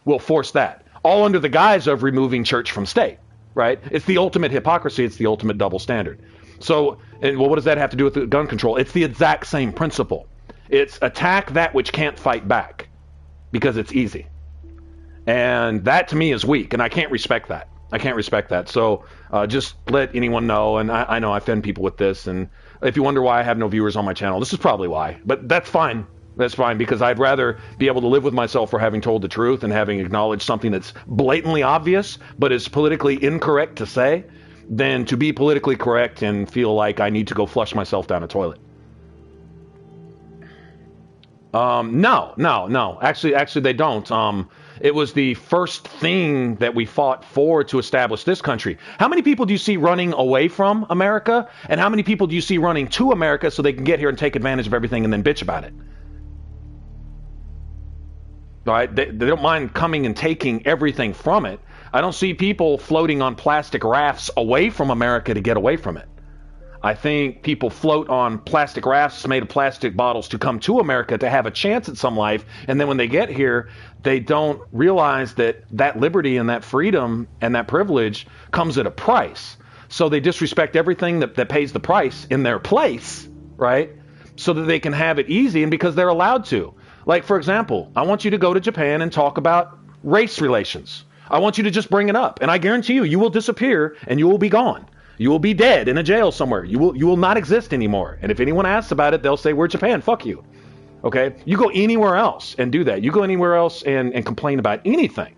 We'll force that, all under the guise of removing church from state, right? It's the ultimate hypocrisy. It's the ultimate double standard. So, what does that have to do with the gun control? It's the exact same principle. It's attack that which can't fight back because it's easy. And that to me is weak, and I can't respect that. So just let anyone know, and I know I offend people with this, and if you wonder why I have no viewers on my channel, this is probably why. But that's fine. That's fine, because I'd rather be able to live with myself for having told the truth and having acknowledged something that's blatantly obvious but is politically incorrect to say than to be politically correct and feel like I need to go flush myself down a toilet. No. Actually, they don't. It was the first thing that we fought for to establish this country. How many people do you see running away from America? And how many people do you see running to America so they can get here and take advantage of everything and then bitch about it? Right? They don't mind coming and taking everything from it. I don't see people floating on plastic rafts away from America to get away from it. I think people float on plastic rafts made of plastic bottles to come to America to have a chance at some life. And then when they get here, they don't realize that that liberty and that freedom and that privilege comes at a price. So they disrespect everything that pays the price in their place, right? So that they can have it easy and because they're allowed to. Like, for example, I want you to go to Japan and talk about race relations. I want you to just bring it up. And I guarantee you, you will disappear and you will be gone. You will be dead in a jail somewhere. You will not exist anymore. And if anyone asks about it, they'll say, we're Japan, fuck you. Okay? You go anywhere else and do that. You go anywhere else and complain about anything,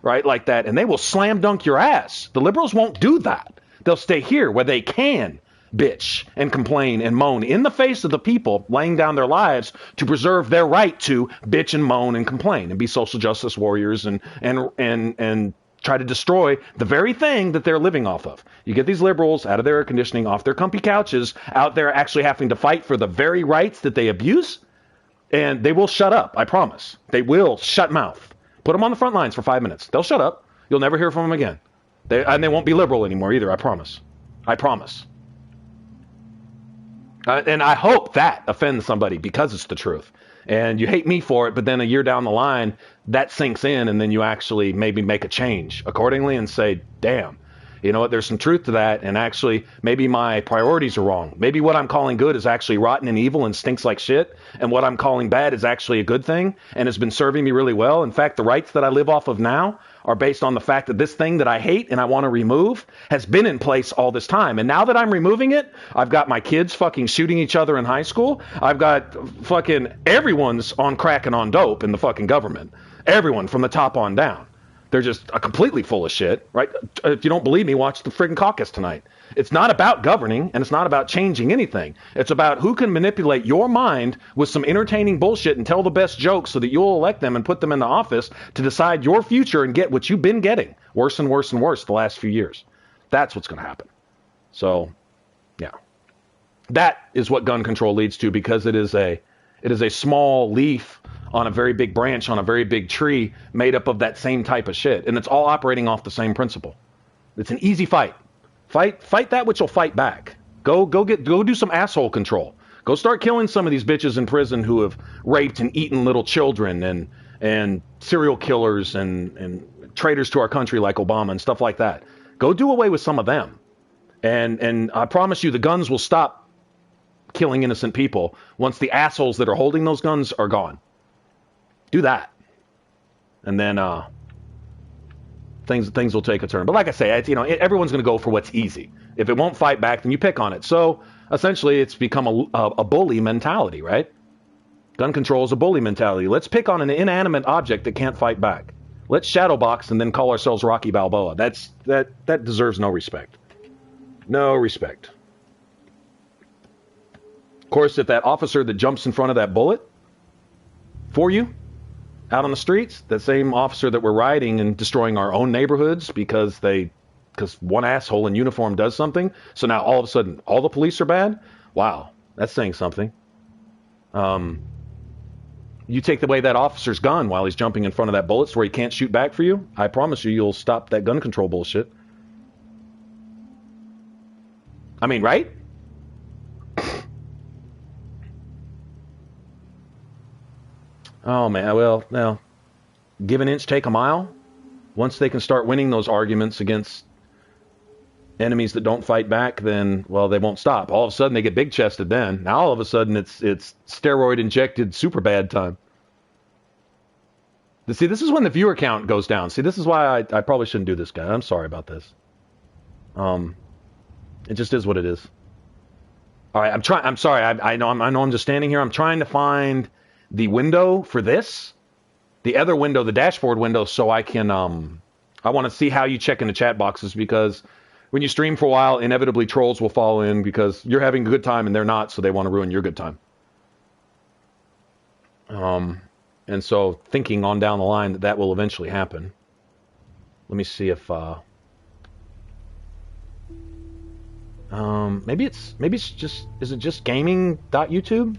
right, like that, and they will slam dunk your ass. The liberals won't do that. They'll stay here where they can bitch and complain and moan in the face of the people laying down their lives to preserve their right to bitch and moan and complain and be social justice warriors and try to destroy the very thing that they're living off of. You get these liberals out of their air conditioning, off their comfy couches, out there actually having to fight for the very rights that they abuse, and they will shut up, I promise. They will shut mouth. Put them on the front lines for 5 minutes. They'll shut up. You'll never hear from them again. And they won't be liberal anymore either, I promise. I promise. And I hope that offends somebody because it's the truth. And you hate me for it, but then a year down the line, that sinks in, and then you actually maybe make a change accordingly and say, damn, you know what, there's some truth to that, and actually maybe my priorities are wrong. Maybe what I'm calling good is actually rotten and evil and stinks like shit, and what I'm calling bad is actually a good thing and has been serving me really well. In fact, the rights that I live off of now are based on the fact that this thing that I hate and I want to remove has been in place all this time. And now that I'm removing it, I've got my kids fucking shooting each other in high school. I've got fucking everyone's on crack and on dope in the fucking government. Everyone from the top on down. They're just completely full of shit, right? If you don't believe me, watch the friggin' caucus tonight. It's not about governing, and it's not about changing anything. It's about who can manipulate your mind with some entertaining bullshit and tell the best jokes so that you'll elect them and put them in the office to decide your future and get what you've been getting worse and worse and worse the last few years. That's what's going to happen. So, yeah. That is what gun control leads to, because it is a small leaf on a very big branch on a very big tree made up of that same type of shit. And it's all operating off the same principle. It's an easy fight. Fight that which will fight back. Go do some asshole control. Go start killing some of these bitches in prison who have raped and eaten little children and serial killers and traitors to our country like Obama and stuff like that. Go do away with some of them. And I promise you the guns will stop killing innocent people once the assholes that are holding those guns are gone. Do that. And then things will take a turn. But like I say, everyone's going to go for what's easy. If it won't fight back, then you pick on it. So essentially, it's become a bully mentality, right? Gun control is a bully mentality. Let's pick on an inanimate object that can't fight back. Let's shadowbox and then call ourselves Rocky Balboa. That deserves no respect. No respect. Of course, if that officer that jumps in front of that bullet for you out on the streets, that same officer that we're riding and destroying our own neighborhoods because one asshole in uniform does something, so now all of a sudden all the police are bad? Wow, that's saying something. You take away that officer's gun while he's jumping in front of that bullet so he can't shoot back for you, I promise you'll stop that gun control bullshit. I mean, right? Oh, man, well, now, give an inch, take a mile. Once they can start winning those arguments against enemies that don't fight back, then, well, they won't stop. All of a sudden, they get big-chested then. Now, all of a sudden, it's steroid-injected super bad time. See, this is when the viewer count goes down. See, this is why I probably shouldn't do this, guy. I'm sorry about this. It just is what it is. All right, I'm sorry. I know I'm just standing here. I'm trying to find the window for this, the other window, the dashboard window, so I can, I want to see how you check in the chat boxes, because when you stream for a while, inevitably trolls will fall in because you're having a good time and they're not, so they want to ruin your good time. And so thinking on down the line that will eventually happen. Let me see if maybe it's just, is it just gaming.youtube?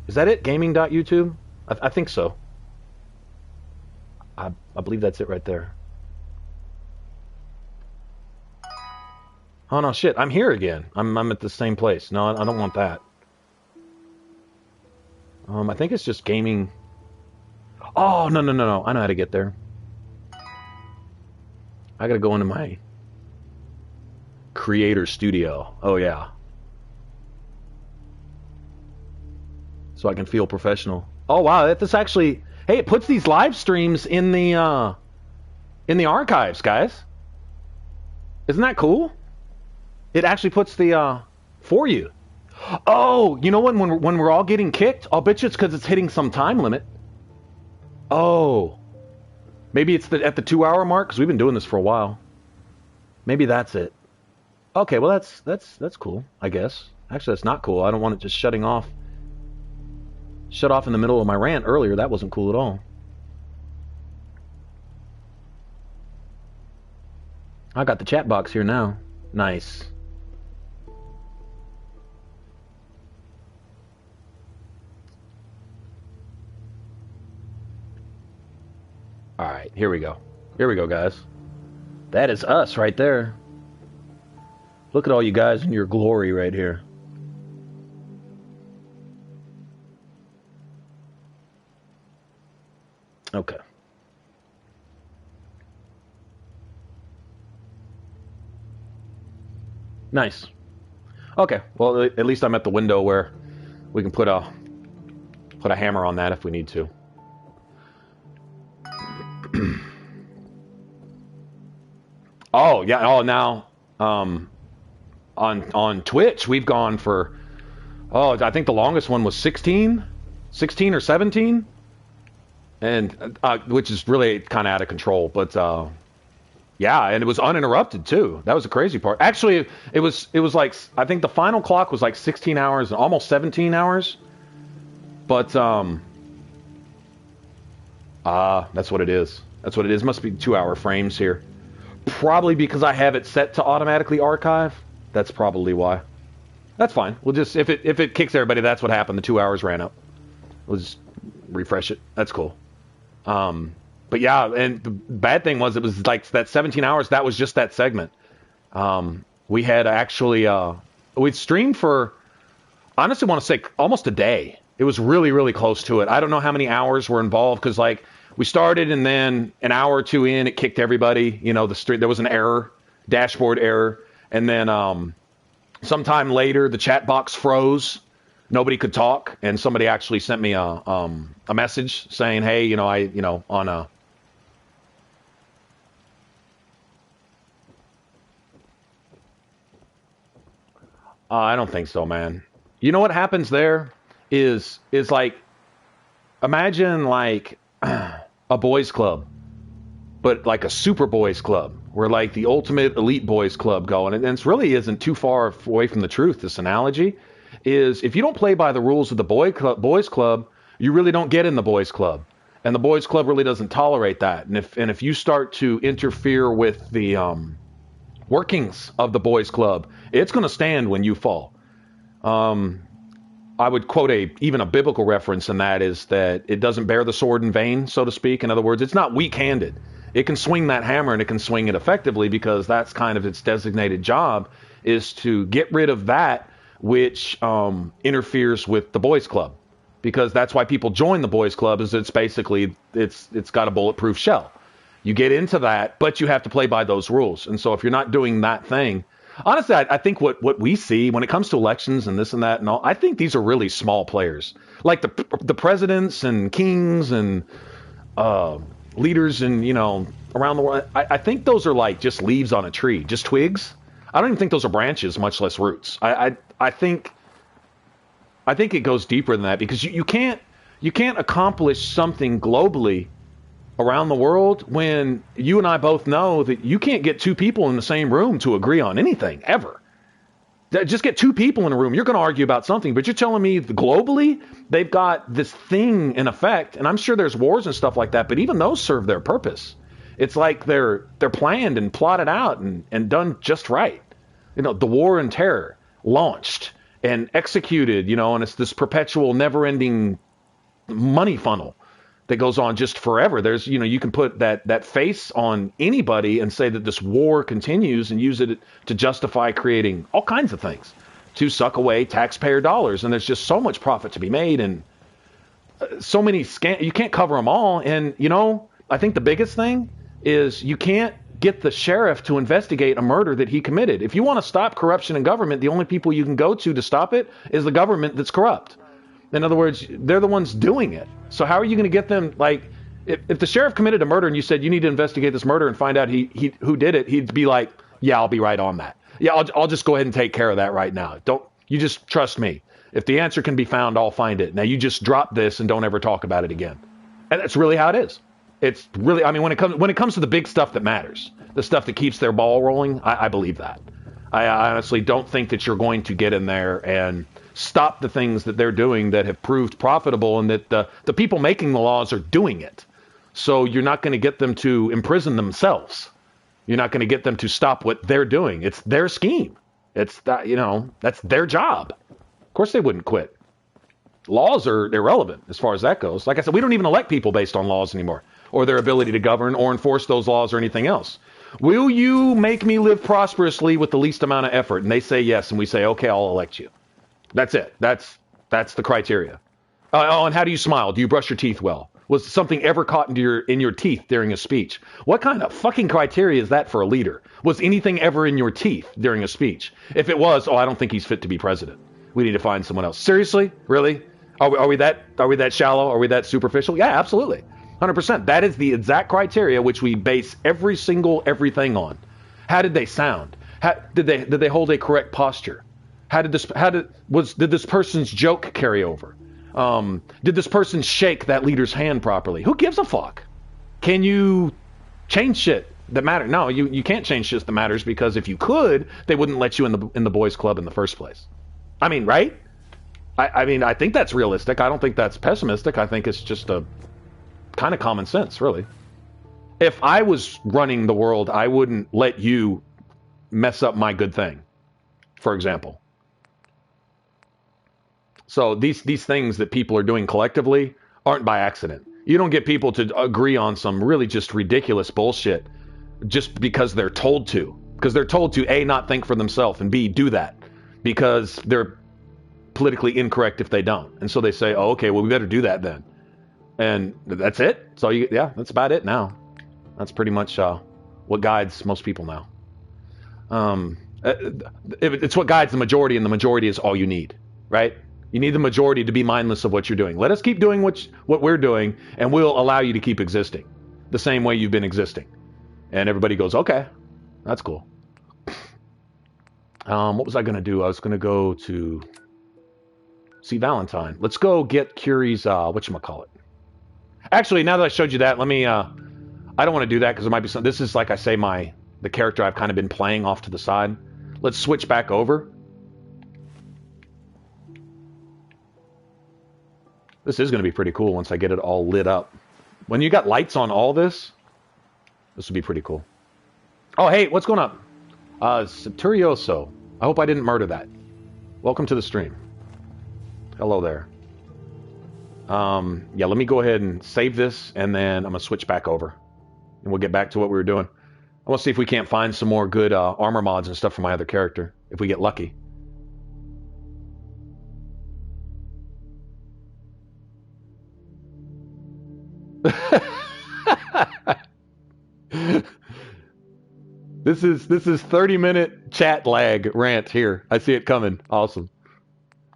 Is that it? Gaming.youtube? I think so. I believe that's it right there. Oh no, shit! I'm here again. I'm at the same place. No, I don't want that. I think it's just gaming. Oh no! I know how to get there. I gotta go into my creator studio. Oh yeah. So I can feel professional. Oh wow, this actually. Hey, it puts these live streams in the archives, guys. Isn't that cool? It actually puts the for you. Oh, you know what? When we're all getting kicked, I'll bet you it's because it's hitting some time limit. Oh, maybe it's at the 2-hour mark because we've been doing this for a while. Maybe that's it. Okay, well that's cool, I guess. Actually, that's not cool. I don't want it just shutting off. Shut off in the middle of my rant earlier. That wasn't cool at all. I got the chat box here now. Nice. All right, here we go. Here we go, guys. That is us right there. Look at all you guys in your glory right here. Okay. Nice. Okay. Well, at least I'm at the window where we can put a hammer on that if we need to. Oh yeah. Oh, now on Twitch we've gone for I think the longest one was 16 or 17. And which is really kind of out of control, but yeah, and it was uninterrupted too. That was the crazy part. Actually, it was like, I think the final clock was like 16 hours, almost 17 hours. But that's what it is. That's what it is. Must be 2-hour frames here. Probably because I have it set to automatically archive. That's probably why. That's fine. We'll just if it kicks everybody, that's what happened. The 2 hours ran up. We'll just refresh it. That's cool. But yeah, and the bad thing was it was like that 17 hours, that was just that segment. We had actually, we'd streamed for, honestly want to say almost a day. It was really, really close to it. I don't know how many hours were involved because like we started and then an hour or two in, it kicked everybody. You know, there was an error, dashboard error. And then sometime later, the chat box froze. Nobody could talk, and somebody actually sent me a message saying, "Hey, on a." I don't think so, man. You know what happens there is like, imagine like a boys club, but like a super boys club, where like the ultimate elite boys club going, and it really isn't too far away from the truth. This analogy is if you don't play by the rules of the boys club, you really don't get in the boys club, and the boys club really doesn't tolerate that. And if you start to interfere with the workings of the boys club, it's going to stand when you fall. I would quote even a biblical reference, and that is that it doesn't bear the sword in vain, so to speak. In other words, it's not weak-handed. It can swing that hammer, and it can swing it effectively because that's kind of its designated job, is to get rid of that which interferes with the boys club, because that's why people join the boys club. Is it's basically it's got a bulletproof shell. You get into that, but you have to play by those rules. And so if you're not doing that thing, honestly, I think what we see when it comes to elections and this and that and all, I think these are really small players, like the presidents and kings and leaders and around the world. I think those are like just leaves on a tree, just twigs. I don't even think those are branches, much less roots. I think it goes deeper than that, because you can't accomplish something globally around the world when you and I both know that you can't get two people in the same room to agree on anything ever. Just get two people in a room. You're going to argue about something, but you're telling me globally they've got this thing in effect, and I'm sure there's wars and stuff like that, but even those serve their purpose. It's like they're planned and plotted out and done just right. You know, the war on terror launched and executed, you know, and it's this perpetual never-ending money funnel that goes on just forever. There's, you know, you can put that face on anybody and say that this war continues and use it to justify creating all kinds of things to suck away taxpayer dollars. And there's just so much profit to be made and so many you can't cover them all. And, you know, I think the biggest thing is you can't get the sheriff to investigate a murder that he committed. If you want to stop corruption in government, the only people you can go to stop it is the government that's corrupt. In other words, they're the ones doing it. So how are you going to get them, like, if the sheriff committed a murder and you said you need to investigate this murder and find out who did it, he'd be like, yeah, I'll be right on that. Yeah, I'll just go ahead and take care of that right now. You just trust me. If the answer can be found, I'll find it. Now you just drop this and don't ever talk about it again. And that's really how it is. It's really, I mean, when it comes to the big stuff that matters, the stuff that keeps their ball rolling, I believe that. I honestly don't think that you're going to get in there and stop the things that they're doing that have proved profitable and that the people making the laws are doing it. So you're not going to get them to imprison themselves. You're not going to get them to stop what they're doing. It's their scheme. It's that, you know, that's their job. Of course they wouldn't quit. Laws are irrelevant as far as that goes. Like I said, we don't even elect people based on laws anymore or their ability to govern or enforce those laws or anything else. Will you make me live prosperously with the least amount of effort? And they say yes, and we say, okay, I'll elect you. That's it. That's the criteria. Oh, and how do you smile? Do you brush your teeth well? Was something ever caught in your teeth during a speech? What kind of fucking criteria is that for a leader? Was anything ever in your teeth during a speech? If it was, I don't think he's fit to be president. We need to find someone else. Seriously? Really? Are we that shallow? Are we that superficial? Yeah, absolutely. 100%. That is the exact criteria which we base everything on. How did they sound? Did they hold a correct posture? Did this person's joke carry over? Did this person shake that leader's hand properly? Who gives a fuck? Can you change shit that matters? No, you can't change shit that matters, because if you could, they wouldn't let you in the boys club in the first place. I mean, right? I mean, I think that's realistic. I don't think that's pessimistic. I think it's just a kind of common sense, really. If I was running the world, I wouldn't let you mess up my good thing, for example. So these things that people are doing collectively aren't by accident. You don't get people to agree on some really just ridiculous bullshit just because they're told to. Because they're told to, A, not think for themselves, and B, do that. Because they're politically incorrect if they don't. And so they say, oh, okay, well, we better do that then. And that's it. So, that's about it now. That's pretty much what guides most people now. It's what guides the majority, and the majority is all you need, right? You need the majority to be mindless of what you're doing. Let us keep doing what we're doing, and we'll allow you to keep existing the same way you've been existing. And everybody goes, okay, that's cool. What was I going to do? I was going to go to see Valentine. Let's go get Curie's, whatchamacallit. Actually, now that I showed you that, let me, I don't want to do that because there might be some, this is, like I say, the character I've kind of been playing off to the side. Let's switch back over. This is going to be pretty cool once I get it all lit up. When you got lights on all this would be pretty cool. Oh, hey, what's going on? Saturioso. I hope I didn't murder that. Welcome to the stream. Hello there. Yeah, let me go ahead and save this, and then I'm going to switch back over. And we'll get back to what we were doing. I want to see if we can't find some more good armor mods and stuff for my other character, if we get lucky. This is 30-minute chat lag rant here. I see it coming. Awesome.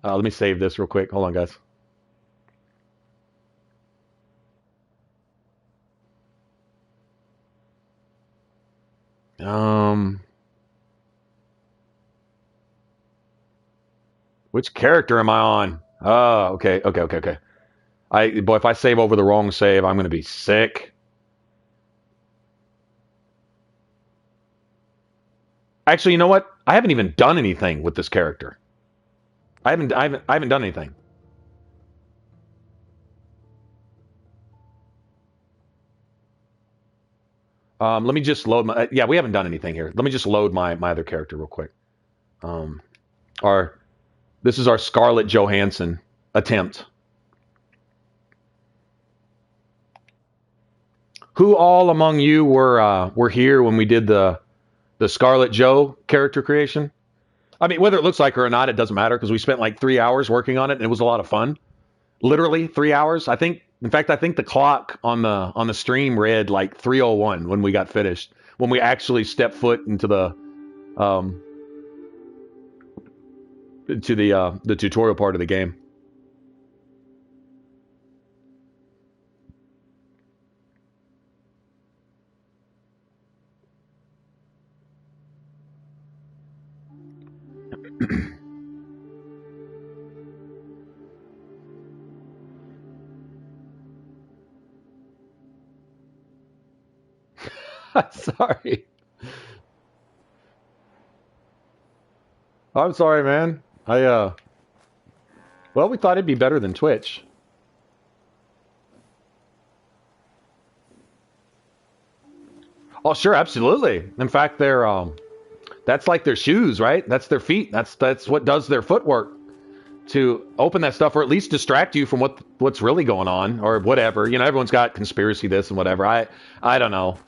Let me save this real quick. Hold on, guys. Which character am I on? Oh, okay. Boy, if I save over the wrong save, I'm going to be sick. Actually, you know what? I haven't even done anything with this character. I haven't done anything. Let me just load my. Yeah, we haven't done anything here. Let me just load my other character real quick. This is our Scarlett Johansson attempt. Who all among you were here when we did the Scarlett Jo character creation? I mean, whether it looks like her or not, it doesn't matter because we spent like 3 hours working on it and it was a lot of fun. Literally 3 hours. I think the clock on the stream read like 3:01 when we got finished. When we actually stepped foot into the tutorial part of the game. Sorry. I'm sorry, man. Well, we thought it'd be better than Twitch. Oh, sure, absolutely. In fact, that's like their shoes, right? That's their feet. That's what does their footwork to open that stuff, or at least distract you from what's really going on, or whatever. You know, everyone's got conspiracy this and whatever. I don't know.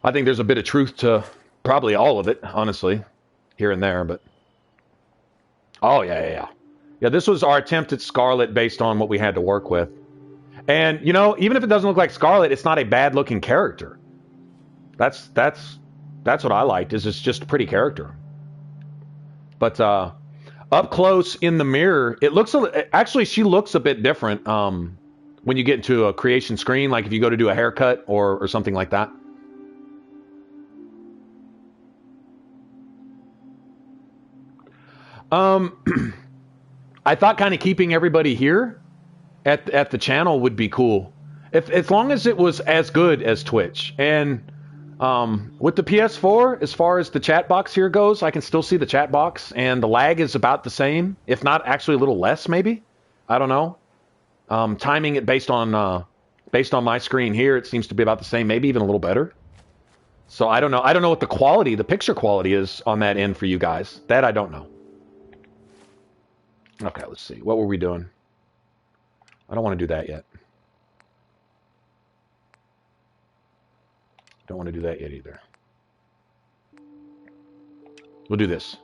I think there's a bit of truth to probably all of it, honestly, here and there. But oh yeah. This was our attempt at Scarlet based on what we had to work with. And you know, even if it doesn't look like Scarlet, it's not a bad looking character. That's what I liked. Is it's just a pretty character. But up close in the mirror, it looks actually she looks a bit different when you get into a creation screen, like if you go to do a haircut or something like that. I thought kind of keeping everybody here at the channel would be cool, as long as it was as good as Twitch. And with the PS4, as far as the chat box here goes, I can still see the chat box, and the lag is about the same, if not actually a little less, maybe. I don't know. Timing it based on my screen here, it seems to be about the same, maybe even a little better. So I don't know. I don't know what the picture quality is on that end for you guys. That I don't know. Okay, let's see. What were we doing? I don't want to do that yet. Don't want to do that yet either. We'll do this.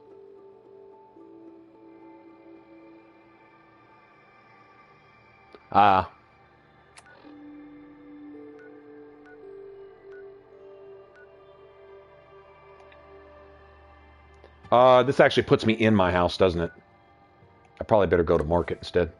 This actually puts me in my house, doesn't it? I probably better go to market instead.